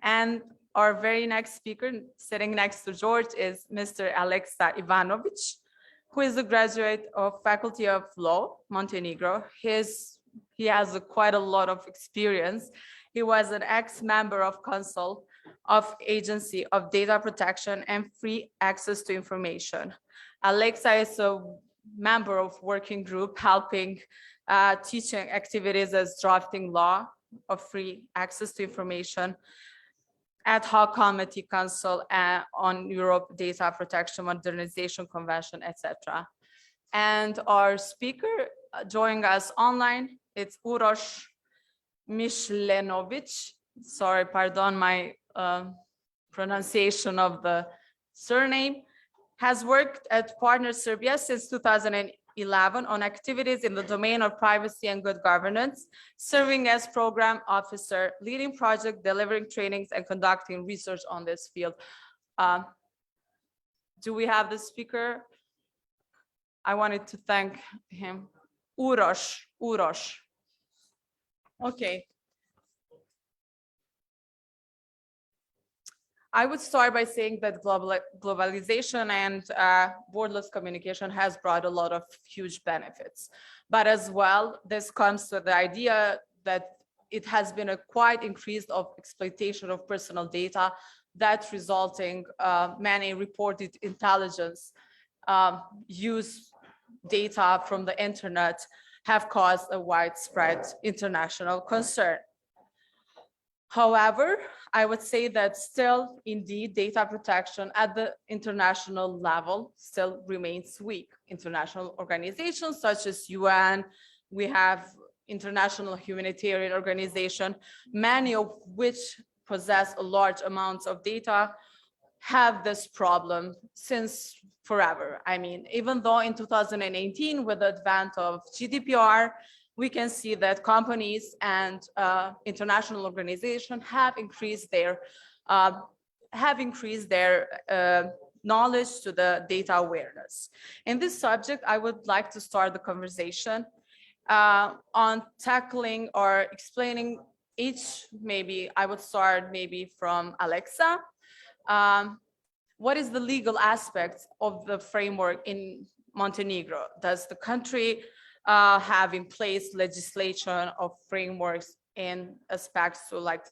And our very next speaker sitting next to George is Mr. Alexa Ivanovic, who is a graduate of Faculty of Law, Montenegro. He has quite a lot of experience. He was an ex-member of Council of Agency of Data Protection and Free Access to Information. Alexa is a member of working group helping teaching activities as drafting law of free access to information, ad hoc committee council on Europe Data Protection Modernization Convention, etc. And our speaker joining us online, it's Uroš Mišlenović. Sorry, pardon my pronunciation of the surname. Has worked at Partner Serbia since 2011 on activities in the domain of privacy and good governance, serving as program officer, leading project, delivering trainings, and conducting research on this field. Do we have the speaker? I wanted to thank him. Uroš. Okay. I would start by saying that globalization and borderless communication has brought a lot of huge benefits. But as well, this comes to the idea that it has been a quite increase of exploitation of personal data that resulting many reported intelligence use data from the internet have caused a widespread international concern. However, I would say that still, indeed, data protection at the international level still remains weak. International organizations such as UN, we have international humanitarian organization, many of which possess a large amounts of data, have this problem since forever. I mean, even though in 2018, with the advent of GDPR, we can see that companies and international organizations have increased their knowledge to the data awareness. In this subject, I would like to start the conversation on tackling or explaining each. Maybe I would start maybe from Alexa. What is the legal aspect of the framework in Montenegro? Does the country have in place legislation of frameworks in aspects to like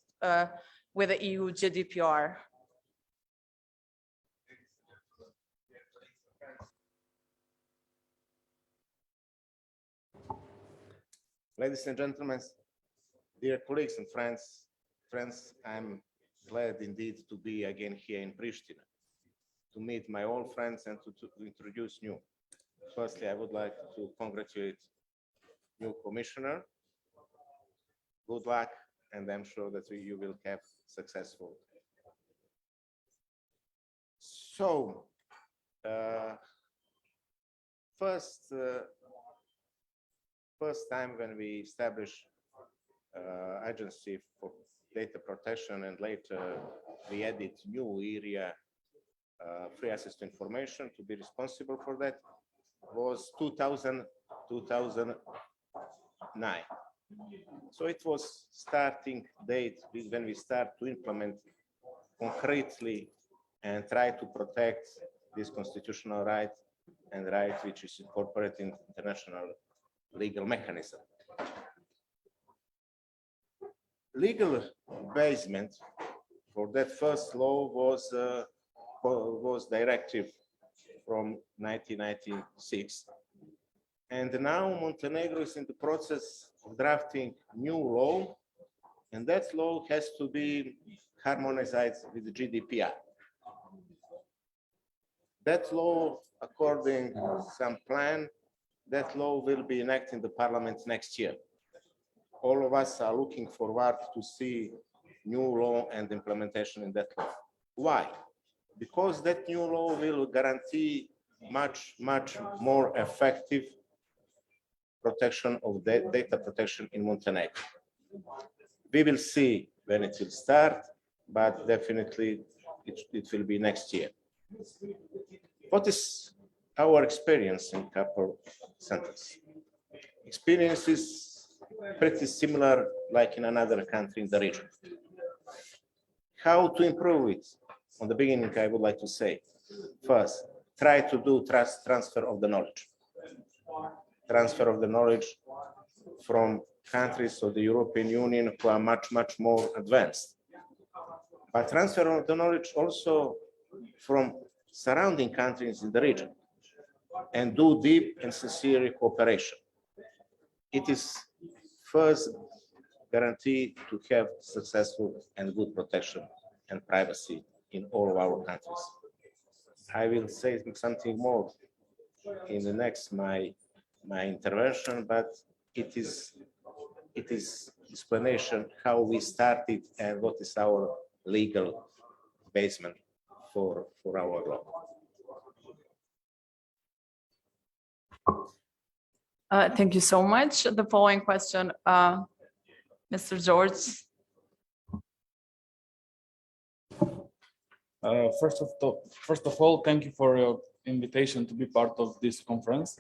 with the EU GDPR? Ladies and gentlemen, dear colleagues and friends, I'm glad indeed to be again here in Pristina, to meet my old friends and to introduce new. Firstly, I would like to congratulate new commissioner. Good luck, and I'm sure that you will have successful. So, first time when we established agency for data protection, and later we added new area, free access to information, to be responsible for that, was 2009. So it was starting date when we start to implement concretely and try to protect this constitutional right and right which is incorporated in international legal mechanism. Legal basement for that first law was directive from 1996, and now Montenegro is in the process of drafting new law, and that law has to be harmonized with the GDPR. That law, according to some plan, that law will be enacted in the parliament next year. All of us are looking forward to see new law and implementation in that law. Why? Because that new law will guarantee much more effective protection of data protection in Montenegro. We will see when it will start, but definitely it will be next year. What is our experience in couple sentences? Experience is pretty similar like in another country in the region. How to improve it? On the beginning, I would like to say, first, try to do transfer of the knowledge. Transfer of the knowledge from countries of the European Union who are much more advanced. But transfer of the knowledge also from surrounding countries in the region, and do deep and sincere cooperation. It is first guarantee to have successful and good protection and privacy in all of our countries. I will say something more in the next my intervention, but it is explanation how we started and what is our legal basement for our law. Thank you so much. The following question, Mr. George. First of all, thank you for your invitation to be part of this conference.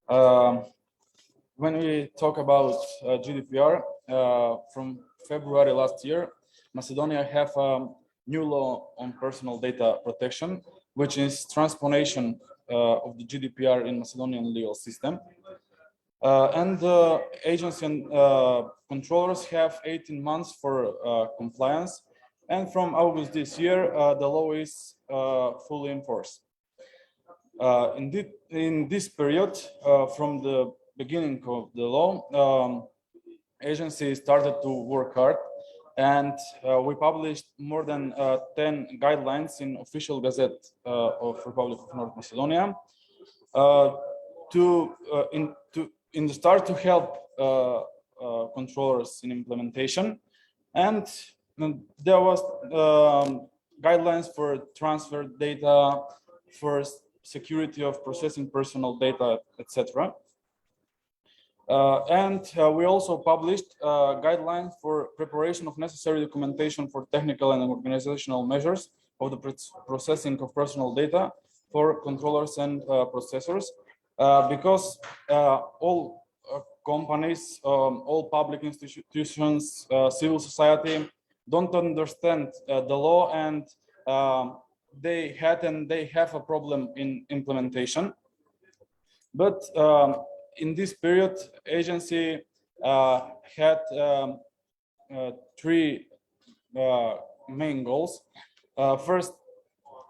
When we talk about GDPR, from February last year, Macedonia have a new law on personal data protection, which is transposition of the GDPR in Macedonian legal system. And the agency and controllers have 18 months for compliance. And from August this year, the law is fully enforced. In this period, from the beginning of the law, agency started to work hard And we published more than 10 guidelines in official gazette of Republic of North Macedonia in the start to help controllers in implementation. And there was guidelines for transfer data, for security of processing personal data, etc. We also published guidelines for preparation of necessary documentation for technical and organizational measures of the processing of personal data for controllers and processors, because all companies, all public institutions, civil society don't understand the law, and they have a problem in implementation. But in this period, agency had three main goals. First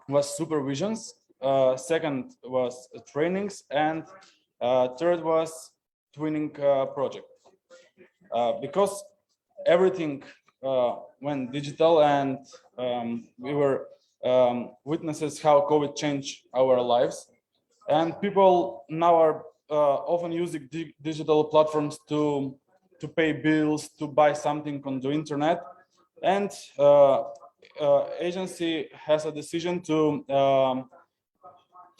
was supervisions, second was trainings, and third was twinning project. Because everything went digital, and we were witnesses how COVID changed our lives, and people now are often using digital platforms to pay bills, to buy something on the internet, and agency has a decision to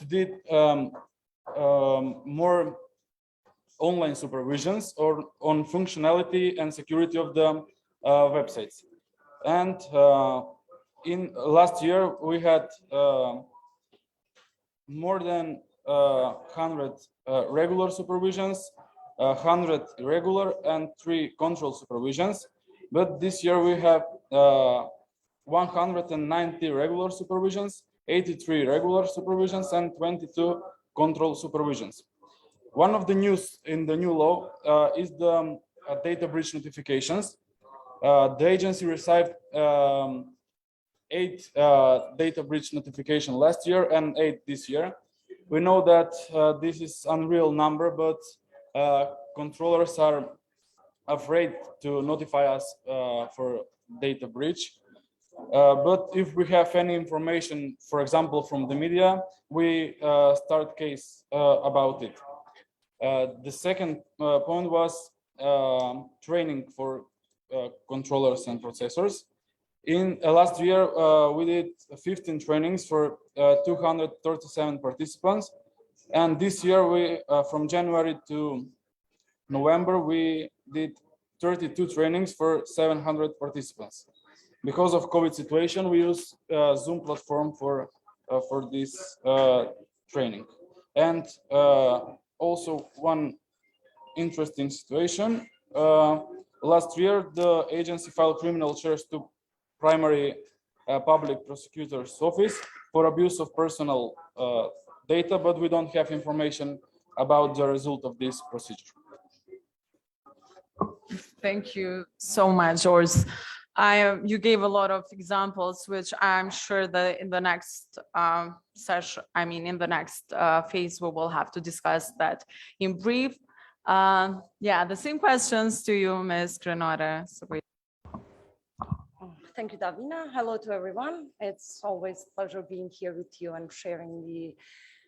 do more online supervisions or on functionality and security of the websites. And in last year we had more than 100 regular supervisions, 100 irregular, and 3 control supervisions. But this year we have 190 regular supervisions, 83 regular supervisions, and 22 control supervisions. One of the news in the new law is the data breach notifications. The agency received 8 data breach notification last year and 8 this year. We know that this is unreal number, but controllers are afraid to notify us for data breach. But if we have any information, for example, from the media, we start case about it. The second point was training for controllers and processors. In last year, we did 15 trainings for 237 participants. And this year, we from January to November, we did 32 trainings for 700 participants. Because of COVID situation, we use Zoom platform for this training. And also one interesting situation, last year, the agency filed criminal charges to primary public prosecutor's office for abuse of personal data, but we don't have information about the result of this procedure. Thank you so much, George. You gave a lot of examples, which I'm sure that in the next session, in the next phase, we will have to discuss that in brief. Yeah, the same questions to you, Ms. Grenada. Thank you, Davina. Hello to everyone. It's always a pleasure being here with you and sharing the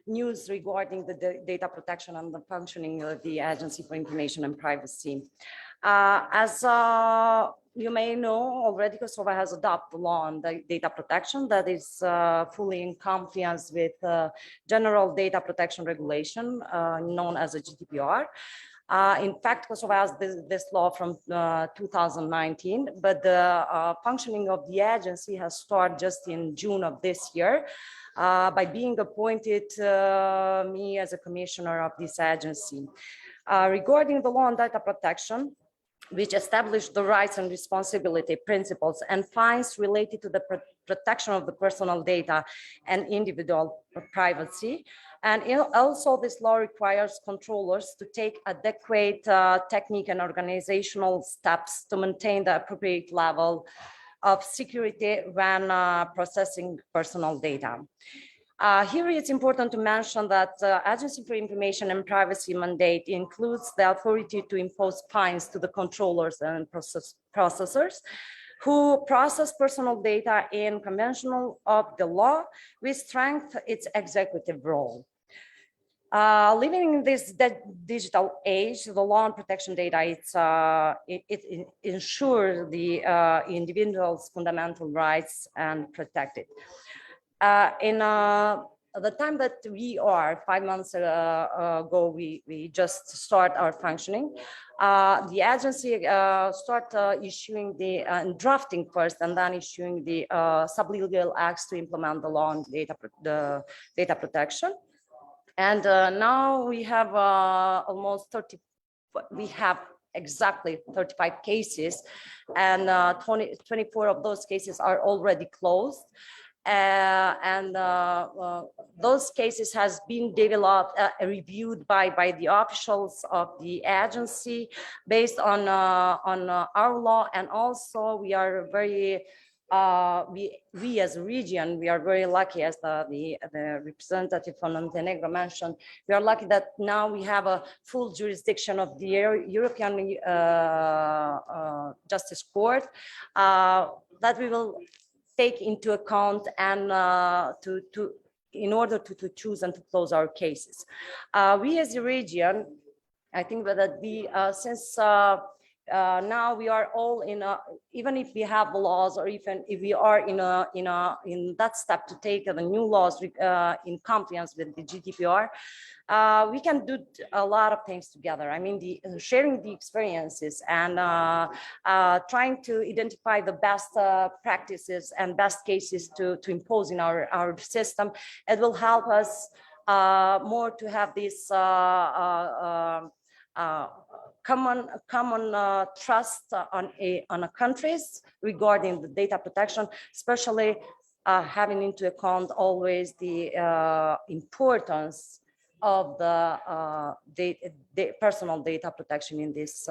news regarding the data protection and the functioning of the Agency for Information and Privacy. As you may know already, Kosovo has adopted a law on data protection that is fully in compliance with General Data Protection Regulation, known as a GDPR. In fact, Kosovo has this law from 2019, but the functioning of the agency has started just in June of this year by being appointed me as a commissioner of this agency. Regarding the law on data protection, which established the rights and responsibility principles and fines related to the protection of the personal data and individual privacy. And also this law requires controllers to take adequate technique and organizational steps to maintain the appropriate level of security when processing personal data. Here it's important to mention that the Agency for Information and Privacy mandate includes the authority to impose fines to the controllers and processors, who process personal data in conventional of the law, we strengthen its executive role. Living in this digital age, the law on protection data, it ensures the individual's fundamental rights and protect it. In the time that we are 5 months ago, we just start our functioning. The agency start issuing the drafting first, and then issuing the sublegal acts to implement the law on data protection. And now we have almost 30. We have exactly 35 cases, and 24 of those cases are already closed. Those cases has been developed, reviewed by the officials of the agency based on our law, and also we are very we as a region, we are very lucky, as the representative from Montenegro mentioned, we are lucky that now we have a full jurisdiction of the European Justice Court that we will take into account and in order to choose and to close our cases. We as a region, I think that we since now we are all in a, even if we have laws, or even if we are in that step to take the new laws in compliance with the GDPR, we can do a lot of things together. I mean, sharing the experiences and trying to identify the best practices and best cases to impose in our system. It will help us more to have this common trust on countries regarding the data protection, especially having into account always the importance of the personal data protection in this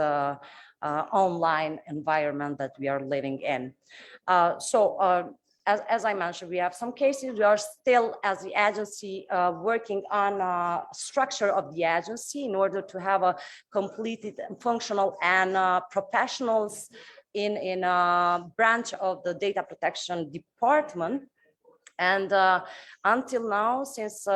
online environment that we are living in. As I mentioned, we have some cases. We are still, as the agency, working on structure of the agency in order to have a completed, functional, and professionals in a branch of the data protection department. And until now, since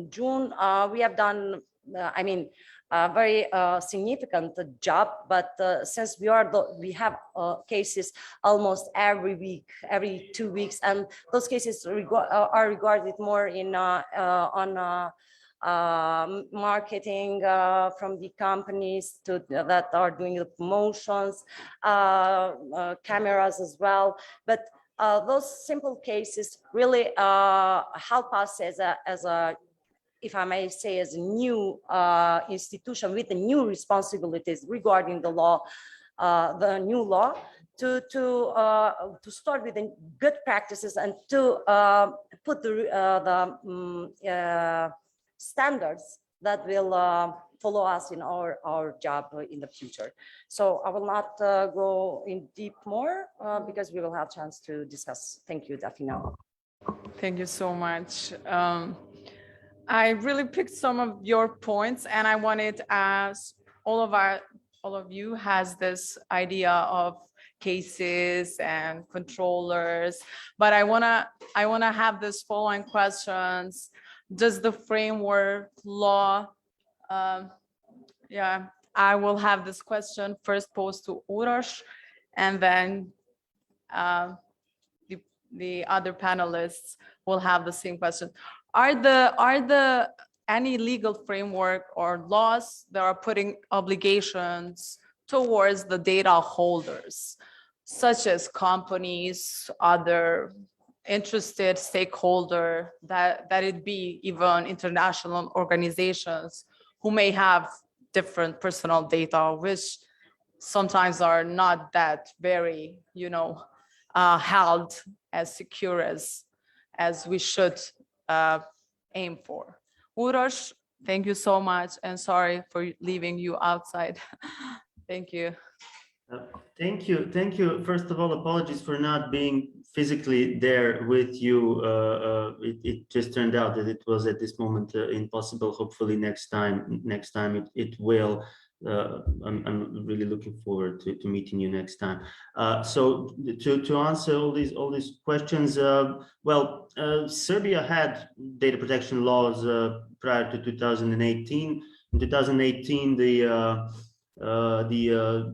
June, we have done, I mean, a very significant job, but since we have cases almost every week, every 2 weeks, and those cases are regarded more in on marketing from the companies that are doing the promotions, cameras as well. But those simple cases really help us as a, if I may say, as a new institution with the new responsibilities regarding the law, the new law, to start with the good practices and to put the standards that will follow us in our job in the future. So I will not go in deep more because we will have a chance to discuss. Thank you, Dafina. Thank you so much. I really picked some of your points, and I wanted to ask all of you has this idea of cases and controllers, but I wanna have this following questions. Does the framework law, yeah, I will have this question first posed to Uroš, and then the other panelists will have the same question. Are the any legal framework or laws that are putting obligations towards the data holders, such as companies, other interested stakeholder, that it be even international organizations who may have different personal data, which sometimes are not that very, held as secure as we should aim for. Uroš, thank you so much, and sorry for leaving you outside. Thank you. Thank you. First of all, apologies for not being physically there with you. It just turned out that it was at this moment impossible. Hopefully next time it will. I'm really looking forward to meeting you next time. So to answer all these questions, well, Serbia had data protection laws prior to 2018. In 2018, the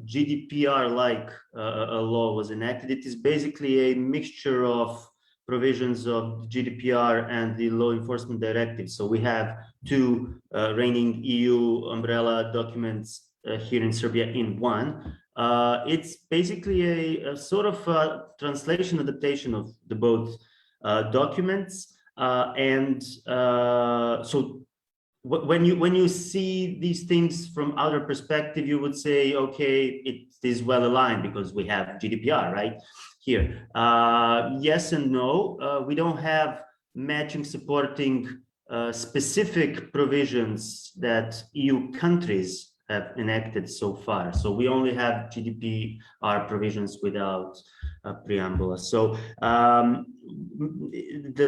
GDPR-like law was enacted. It is basically a mixture of provisions of GDPR and the law enforcement directive. So we have two reigning EU umbrella documents here in Serbia in one. It's basically a sort of translation adaptation of the both documents. So when you see these things from outer perspective, you would say, okay, it is well aligned because we have GDPR right here. Yes and no. We don't have matching supporting specific provisions that EU countries have enacted so far. So we only have GDPR provisions without preamble. So the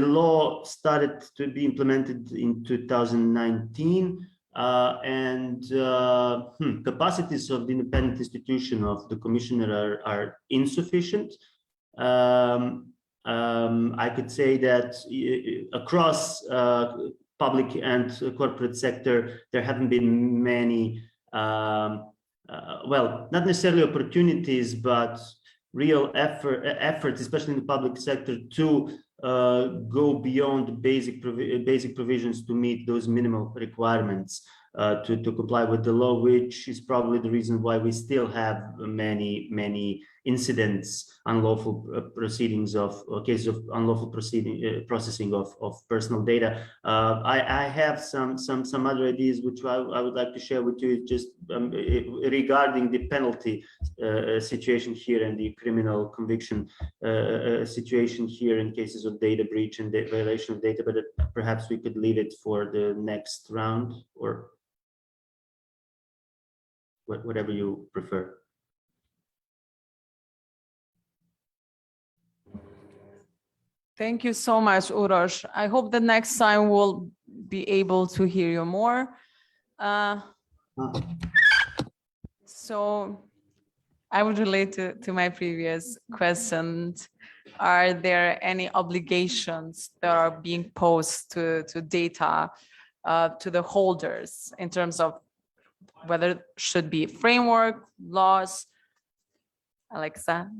law started to be implemented in 2019, capacities of the independent institution of the commissioner are insufficient. I could say that across public and corporate sector, there haven't been many, well, not necessarily opportunities, but real efforts, especially in the public sector, to go beyond basic provisions to meet those minimal requirements to comply with the law, which is probably the reason why we still have many incidents, unlawful proceedings of cases of unlawful processing of personal data. I have some other ideas which I would like to share with you, just regarding the penalty situation here and the criminal conviction situation here in cases of data breach and violation of data, but perhaps we could leave it for the next round, or whatever you prefer. Thank you so much, Uroš. I hope the next time we'll be able to hear you more. So I would relate to my previous questions. Are there any obligations that are being posed to data to the holders in terms of whether it should be framework, laws? Alexa?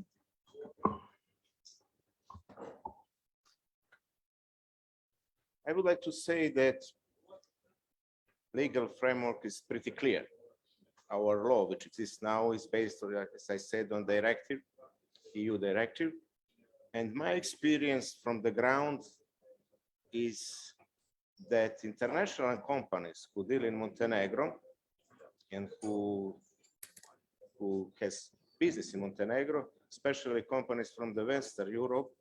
I would like to say that legal framework is pretty clear. Our law, which exists now, is based on, as I said, on directive, EU directive. And my experience from the ground is that international companies who deal in Montenegro and who has business in Montenegro, especially companies from the Western Europe,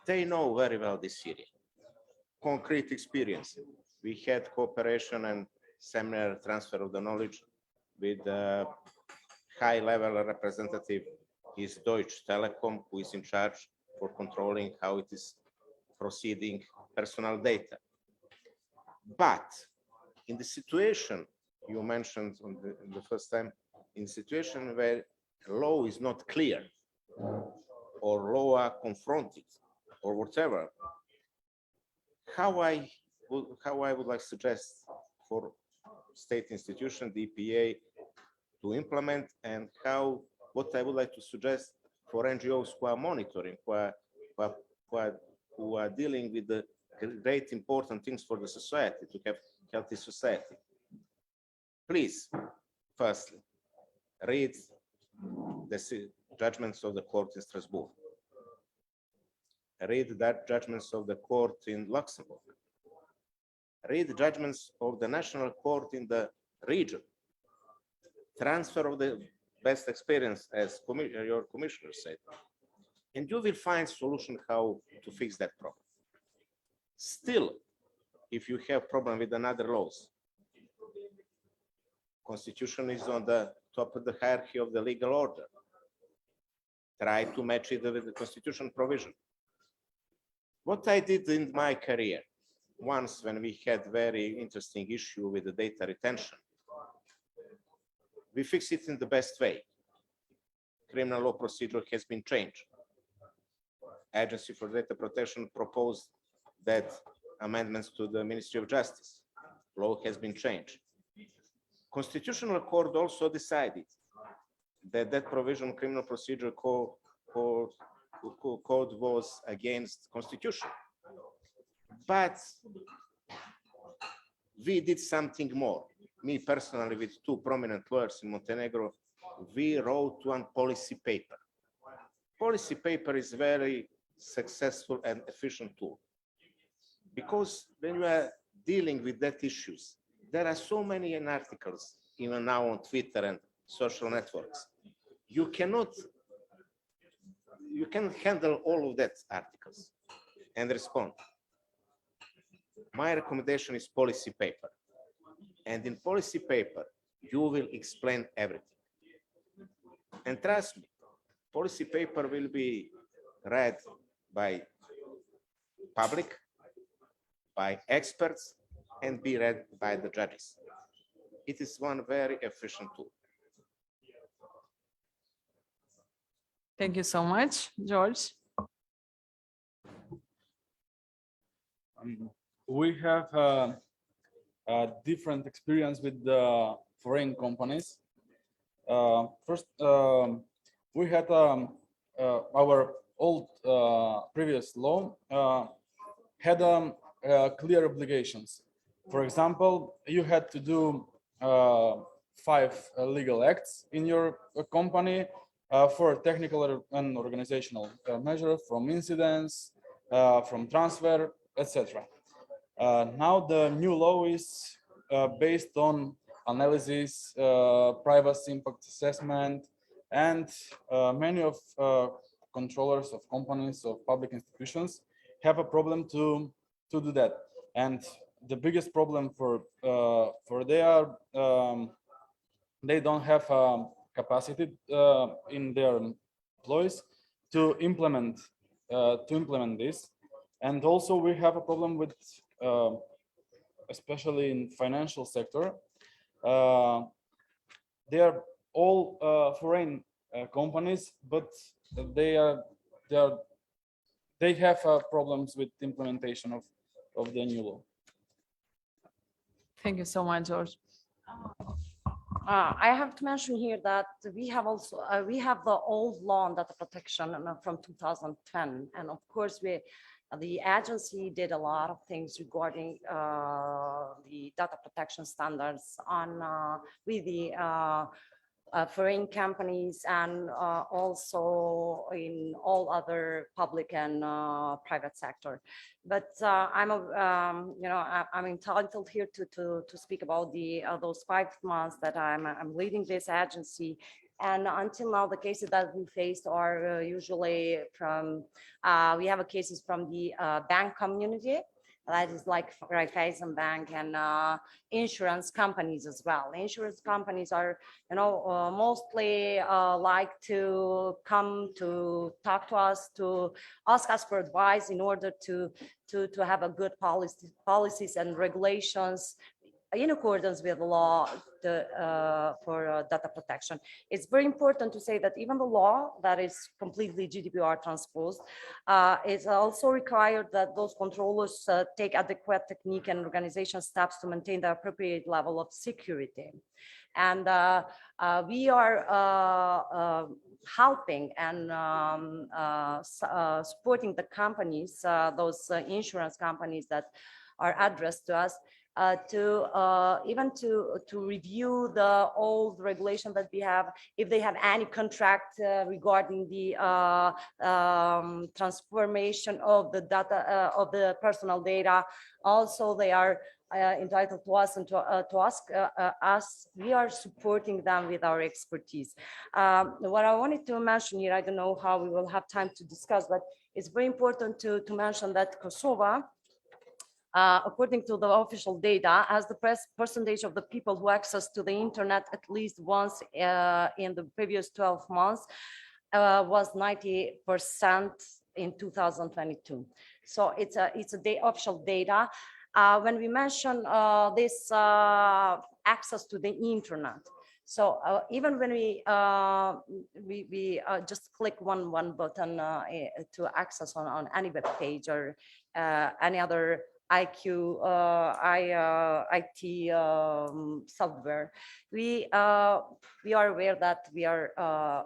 they know very well this area. Concrete experience. We had cooperation and seminar transfer of the knowledge with a high-level representative is Deutsche Telekom, who is in charge for controlling how it is proceeding personal data. But in the situation you mentioned in the first time, in a situation where law is not clear or law are confronted or whatever, how I would like to suggest for state institution, DPA, to implement, and what I would like to suggest for NGOs who are monitoring, who are dealing with the great important things for the society, to have healthy society. Please, firstly, read the judgments of the court in Strasbourg. Read that judgments of the court in Luxembourg. Read the judgments of the national court in the region. Transfer of the best experience, as your commissioner said. And you will find solution how to fix that problem. Still, if you have problem with another laws, Constitution is on the top of the hierarchy of the legal order. Try to match it with the Constitution provision. What I did in my career, once when we had very interesting issue with the data retention, we fix it in the best way. Criminal law procedure has been changed. Agency for Data Protection proposed that amendments to the Ministry of Justice. Law has been changed. Constitutional Court also decided that that provision criminal procedure code was against Constitution. But we did something more. Me personally, with two prominent lawyers in Montenegro, we wrote one policy paper. Policy paper is very successful and efficient tool. Because when you are dealing with that issues, there are so many articles, even now on Twitter and social networks. You can handle all of that articles and respond. My recommendation is policy paper. And in policy paper, you will explain everything. And trust me, policy paper will be read by public, by experts, and be read by the judges. It is one very efficient tool. Thank you so much, George. We have a different experience with the foreign companies. First, we had our old previous law had clear obligations. For example, you had to do 5 legal acts in your company for technical and organizational measure, from incidents, from transfer, etc. Now the new law is based on analysis, privacy impact assessment, and many of controllers of companies, of public institutions have a problem to do that. And the biggest problem for they don't have capacity in their employees to implement this. And also we have a problem with especially in financial sector. They are all foreign companies, but they have problems with implementation of the new law. Thank you so much, George. I have to mention here that we have also we have the old law on data protection from 2010, and of course the agency did a lot of things regarding the data protection standards on with the foreign companies and also in all other public and private sector. But I'm entitled here to speak about the those 5 months that I'm leading this agency. And until now, the cases that we faced are usually from, we have cases from the bank community, that is like Raiffeisen Bank, and insurance companies as well. Insurance companies are, mostly like to come to talk to us, to ask us for advice in order to have a good policies and regulations in accordance with the law for data protection. It's very important to say that even the law that is completely GDPR transposed, it's also required that those controllers take adequate technique and organization steps to maintain the appropriate level of security. And we are helping and supporting the companies, those insurance companies that are addressed to us, to review the old regulation that we have, if they have any contract regarding the transformation of the data of the personal data. Also, they are entitled to us and to ask us. We are supporting them with our expertise. What I wanted to mention here, I don't know how we will have time to discuss, but it's very important to mention that Kosovo, according to the official data, as the percentage of the people who access to the internet at least once in the previous 12 months was 90% in 2022. So it's a official data. When we mention this access to the internet, So even when we just click one button to access on any web page or any other IT software, we are aware that we are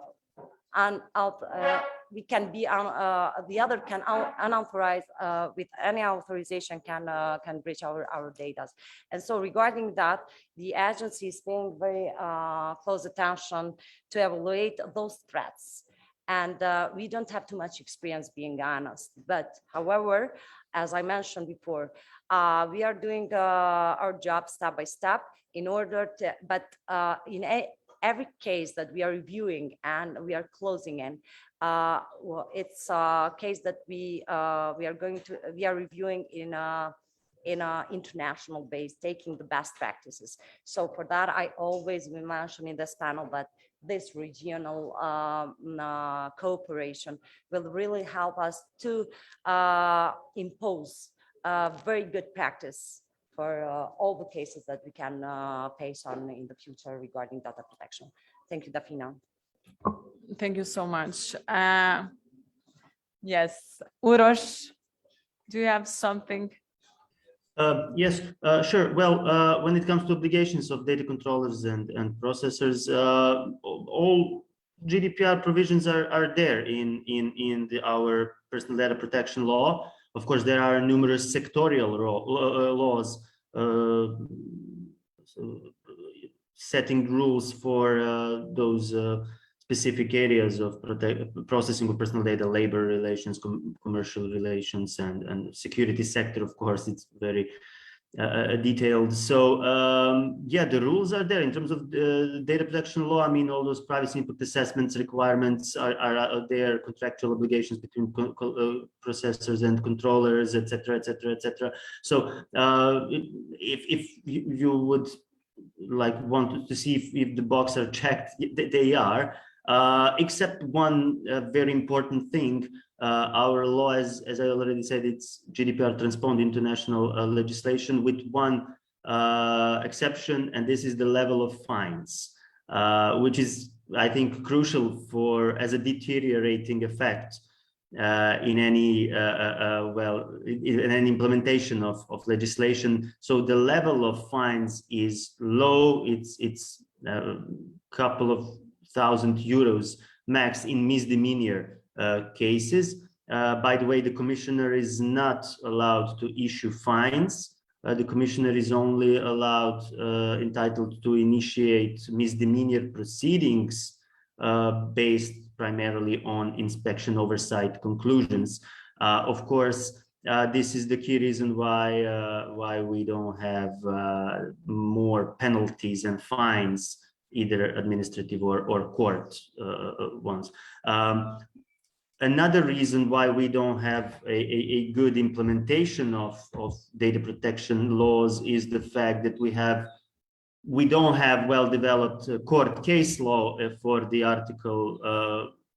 we can be the other can unauthorized with any authorization can breach our data. And so regarding that, the agency is paying very close attention to evaluate those threats. And we don't have too much experience, being honest. But however, as I mentioned before, we are doing our job step by step in order to, but in every case that we are reviewing and we are closing in, well, it's a case that we are reviewing in a international base, taking the best practices. So for that, I always will mention in this panel that this regional cooperation will really help us to impose very good practice for all the cases that we can face on in the future regarding data protection. Thank you, Dafina. Thank you so much. Yes, Uroš, do you have something? Yes, sure. Well, when it comes to obligations of data controllers and processors, all GDPR provisions are there in our personal data protection law. Of course, there are numerous sectorial laws setting rules for those specific areas of processing of personal data, labor relations, commercial relations, and security sector. Of course, it's very detailed. So yeah, the rules are there in terms of data protection law. I mean, all those privacy input assessments requirements are there, contractual obligations between processors and controllers, etc., etc., etc. So if you would want to see if the box are checked, they are. Except one very important thing, our law, as I already said, it's GDPR transposed international legislation with one exception, and this is the level of fines, which is, I think, crucial as a deteriorating effect in any in an implementation of legislation. So the level of fines is low. It's a couple of €1,000 max in misdemeanor cases. By the way, the commissioner is not allowed to issue fines. The commissioner is only entitled to initiate misdemeanor proceedings based primarily on inspection oversight conclusions. Of course, this is the key reason why we don't have more penalties and fines, either administrative or court ones. Another reason why we don't have a good implementation of data protection laws is the fact that we don't have well-developed court case law for the article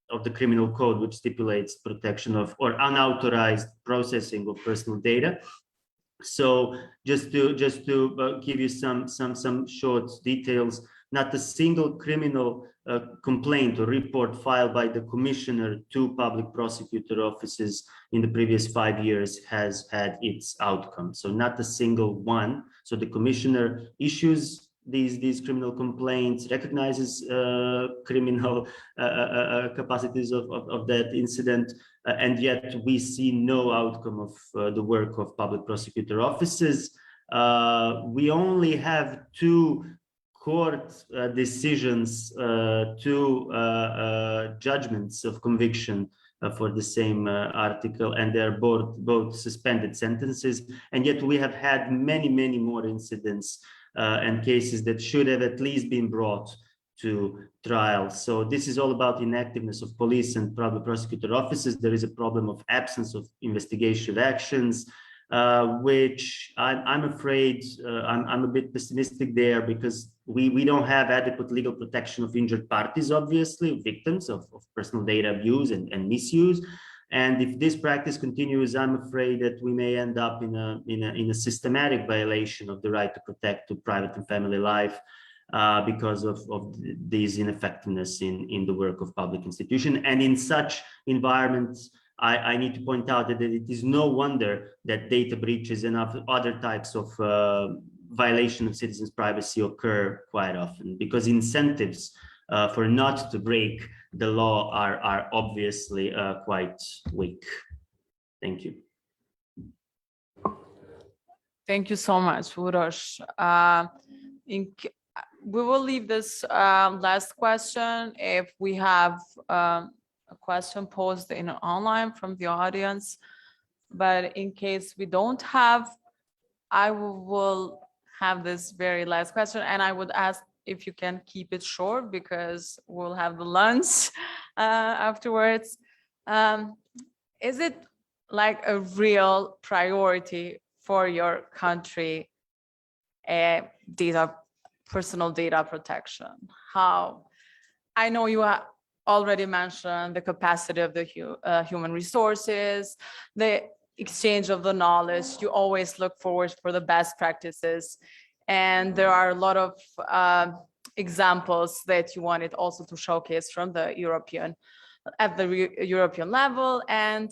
of the criminal code which stipulates protection of or unauthorized processing of personal data. So just to give you some short details, not a single criminal complaint or report filed by the commissioner to public prosecutor offices in the previous 5 years has had its outcome. So not a single one. So the commissioner issues these criminal complaints, recognizes criminal capacities of that incident, and yet we see no outcome of the work of public prosecutor offices. We only have 2 court decisions, 2 judgments of conviction for the same article, and they're both suspended sentences. And yet we have had many more incidents and cases that should have at least been brought to trial. So this is all about inactiveness of police and public prosecutor offices. There is a problem of absence of investigative actions, which I'm afraid I'm a bit pessimistic there, because we don't have adequate legal protection of injured parties, obviously, victims of personal data abuse and misuse. And if this practice continues, I'm afraid that we may end up in a systematic violation of the right to protect to private and family life. because of these ineffectiveness in the work of public institutions. And in such environments, I need to point out that it is no wonder that data breaches and other types of violation of citizens' privacy occur quite often, because incentives for not to break the law are obviously quite weak. Thank you. Thank you so much, Uroš. We will leave this last question if we have a question posed in online from the audience. But in case we don't have, I will have this very last question, and I would ask if you can keep it short because we'll have the lunch afterwards. Is it like a real priority for your country, personal data protection? How? I know you already mentioned the capacity of the human resources, the exchange of the knowledge. You always look forward for the best practices. And there are a lot of examples that you wanted also to showcase from the European level. And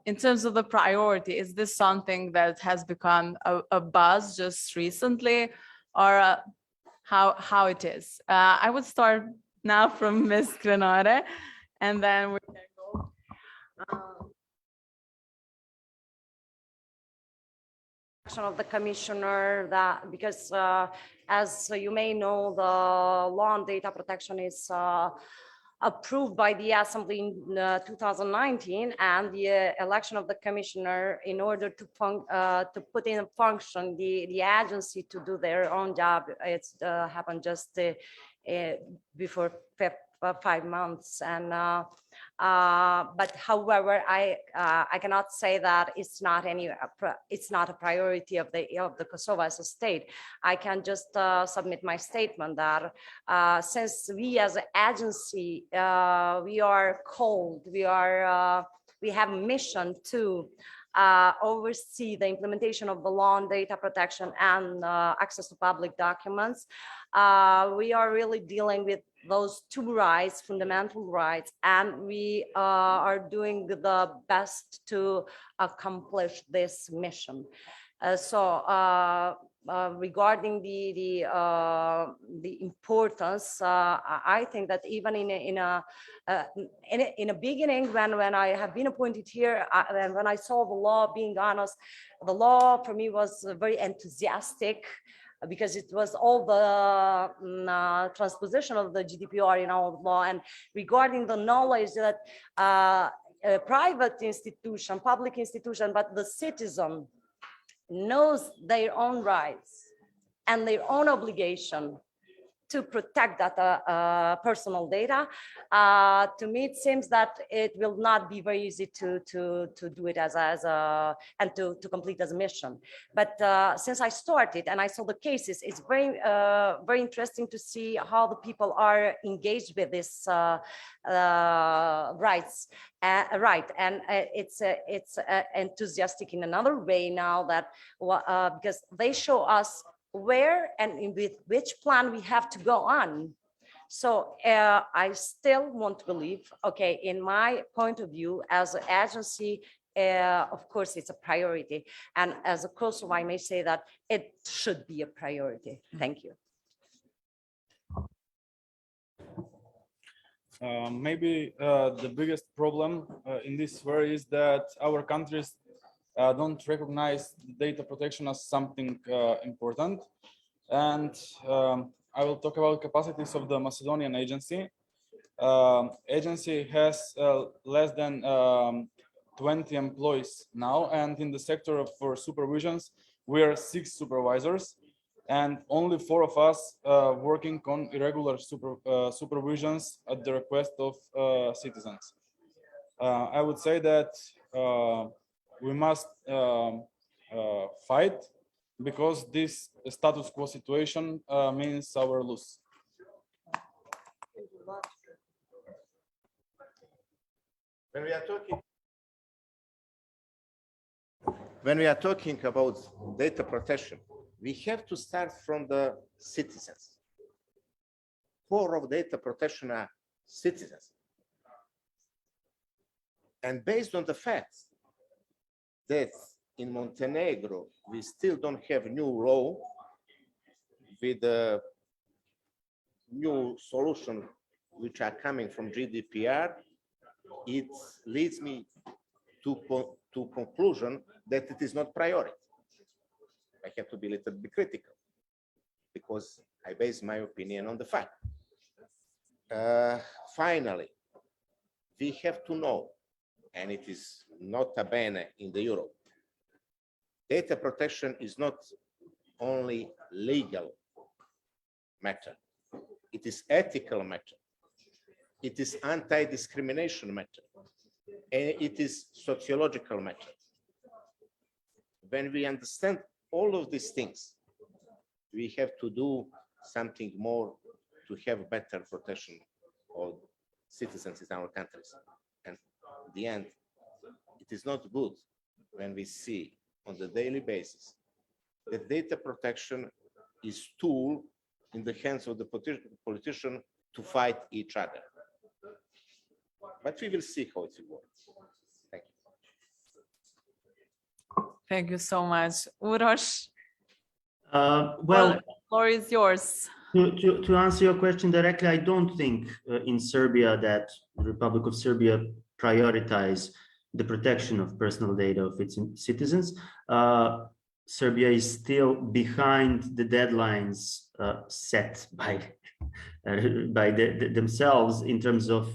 in terms of the priority, is this something that has become a buzz just recently, or how it is? I would start now from Ms. Grenore, and then we can go. Of the commissioner, that because as you may know, the law on data protection is approved by the Assembly in 2019, and the election of the commissioner in order to put in function the agency to do their own job, it's happened just before 5 months. And but however, I cannot say that it's not a priority of the Kosovo as a state. I can just submit my statement that since we as an agency, we are called, we have a mission to oversee the implementation of the law on data protection and access to public documents. We are really dealing with those two rights, fundamental rights, and we are doing the best to accomplish this mission. Regarding the importance, I think that even in a beginning, when I have been appointed here, and when I saw the law, being honest, the law for me was very enthusiastic, because it was all the transposition of the Gdpr in our law. And regarding the knowledge that a private institution, public institution, but the citizen knows their own rights and their own obligation to protect that personal data, to me it seems that it will not be very easy to do it and to complete as a mission. But since I started and I saw the cases, it's very interesting to see how the people are engaged with this rights, and it's enthusiastic in another way now, that because they show us where and with which plan we have to go on. So I still want to believe, okay, in my point of view as an agency, of course it's a priority, and as a Kosovo I may say that it should be a priority. Thank you. Maybe the biggest problem in this sphere is that our countries don't recognize data protection as something important. And I will talk about capacities of the Macedonian agency. Agency has less than 20 employees now, and in the sector for supervisions, we are 6 supervisors, and only 4 of us working on irregular supervisions at the request of citizens. I would say that we must fight, because this status quo situation means our loss. When we are talking about data protection, we have to start from the citizens. core of data protection are citizens. And based on the fact that in Montenegro, we still don't have new law with a new solution which are coming from GDPR, it leads me to conclusion that it is not priority. I have to be a little bit critical because I base my opinion on the fact. Finally, we have to know, and it is nota bene in the Europe, data protection is not only legal matter, it is ethical matter, it is anti-discrimination matter, and it is sociological matter. When we understand all of these things, we have to do something more to have better protection of citizens in our countries. And in the end, it is not good when we see on the daily basis that data protection is tool in the hands of the politician to fight each other. But we will see how it will work. Thank you. Thank you so much. Uroš, Well, the floor is yours. to answer your question directly, I don't think in Serbia that the Republic of Serbia prioritize the protection of personal data of its citizens. Serbia is still behind the deadlines set by themselves in terms of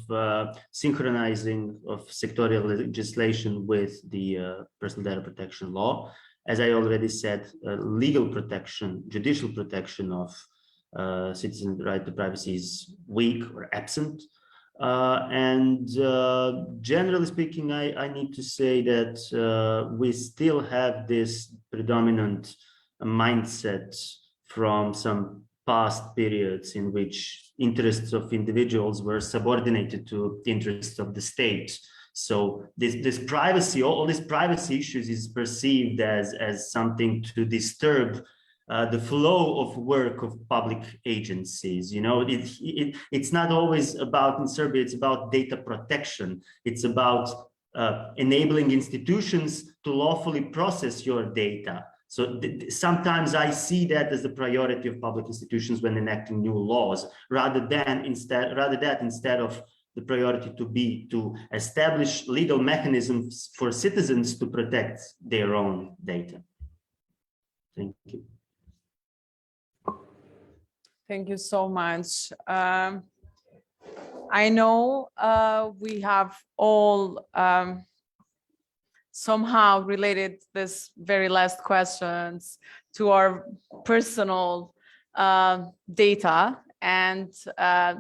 synchronizing of sectorial legislation with the personal data protection law. As I already said, legal protection, judicial protection of citizen right to privacy is weak or absent. Generally speaking, I need to say that we still have this predominant mindset from some past periods in which interests of individuals were subordinated to the interests of the state. So this privacy, all these privacy issues is perceived as something to disturb the flow of work of public agencies. You know, it's not always about, in Serbia, it's about data protection. It's about enabling institutions to lawfully process your data. So sometimes I see that as the priority of public institutions when enacting new laws, rather that instead of the priority to be to establish legal mechanisms for citizens to protect their own data. Thank you. Thank you so much. I know we have all somehow related this very last questions to our personal data. And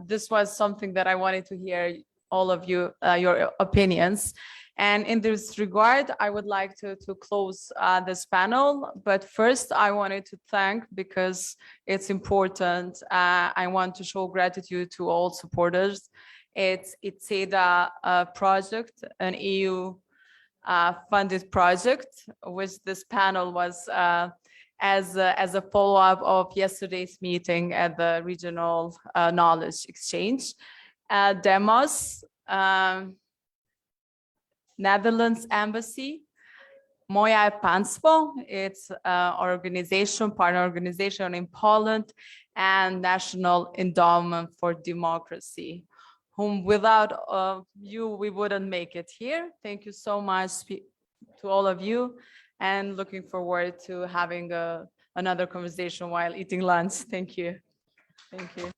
this was something that I wanted to hear all of you, your opinions. And in this regard, I would like to close this panel. But first, I wanted to thank, because it's important, I want to show gratitude to all supporters. It's a project, an EU funded project, which this panel was as a follow-up of yesterday's meeting at the regional knowledge exchange. Demos, Netherlands Embassy, Moje Państwo, it's organization, partner organization in Poland, and National Endowment for Democracy, whom without you, we wouldn't make it here. Thank you so much to all of you, and looking forward to having another conversation while eating lunch. Thank you. Thank you.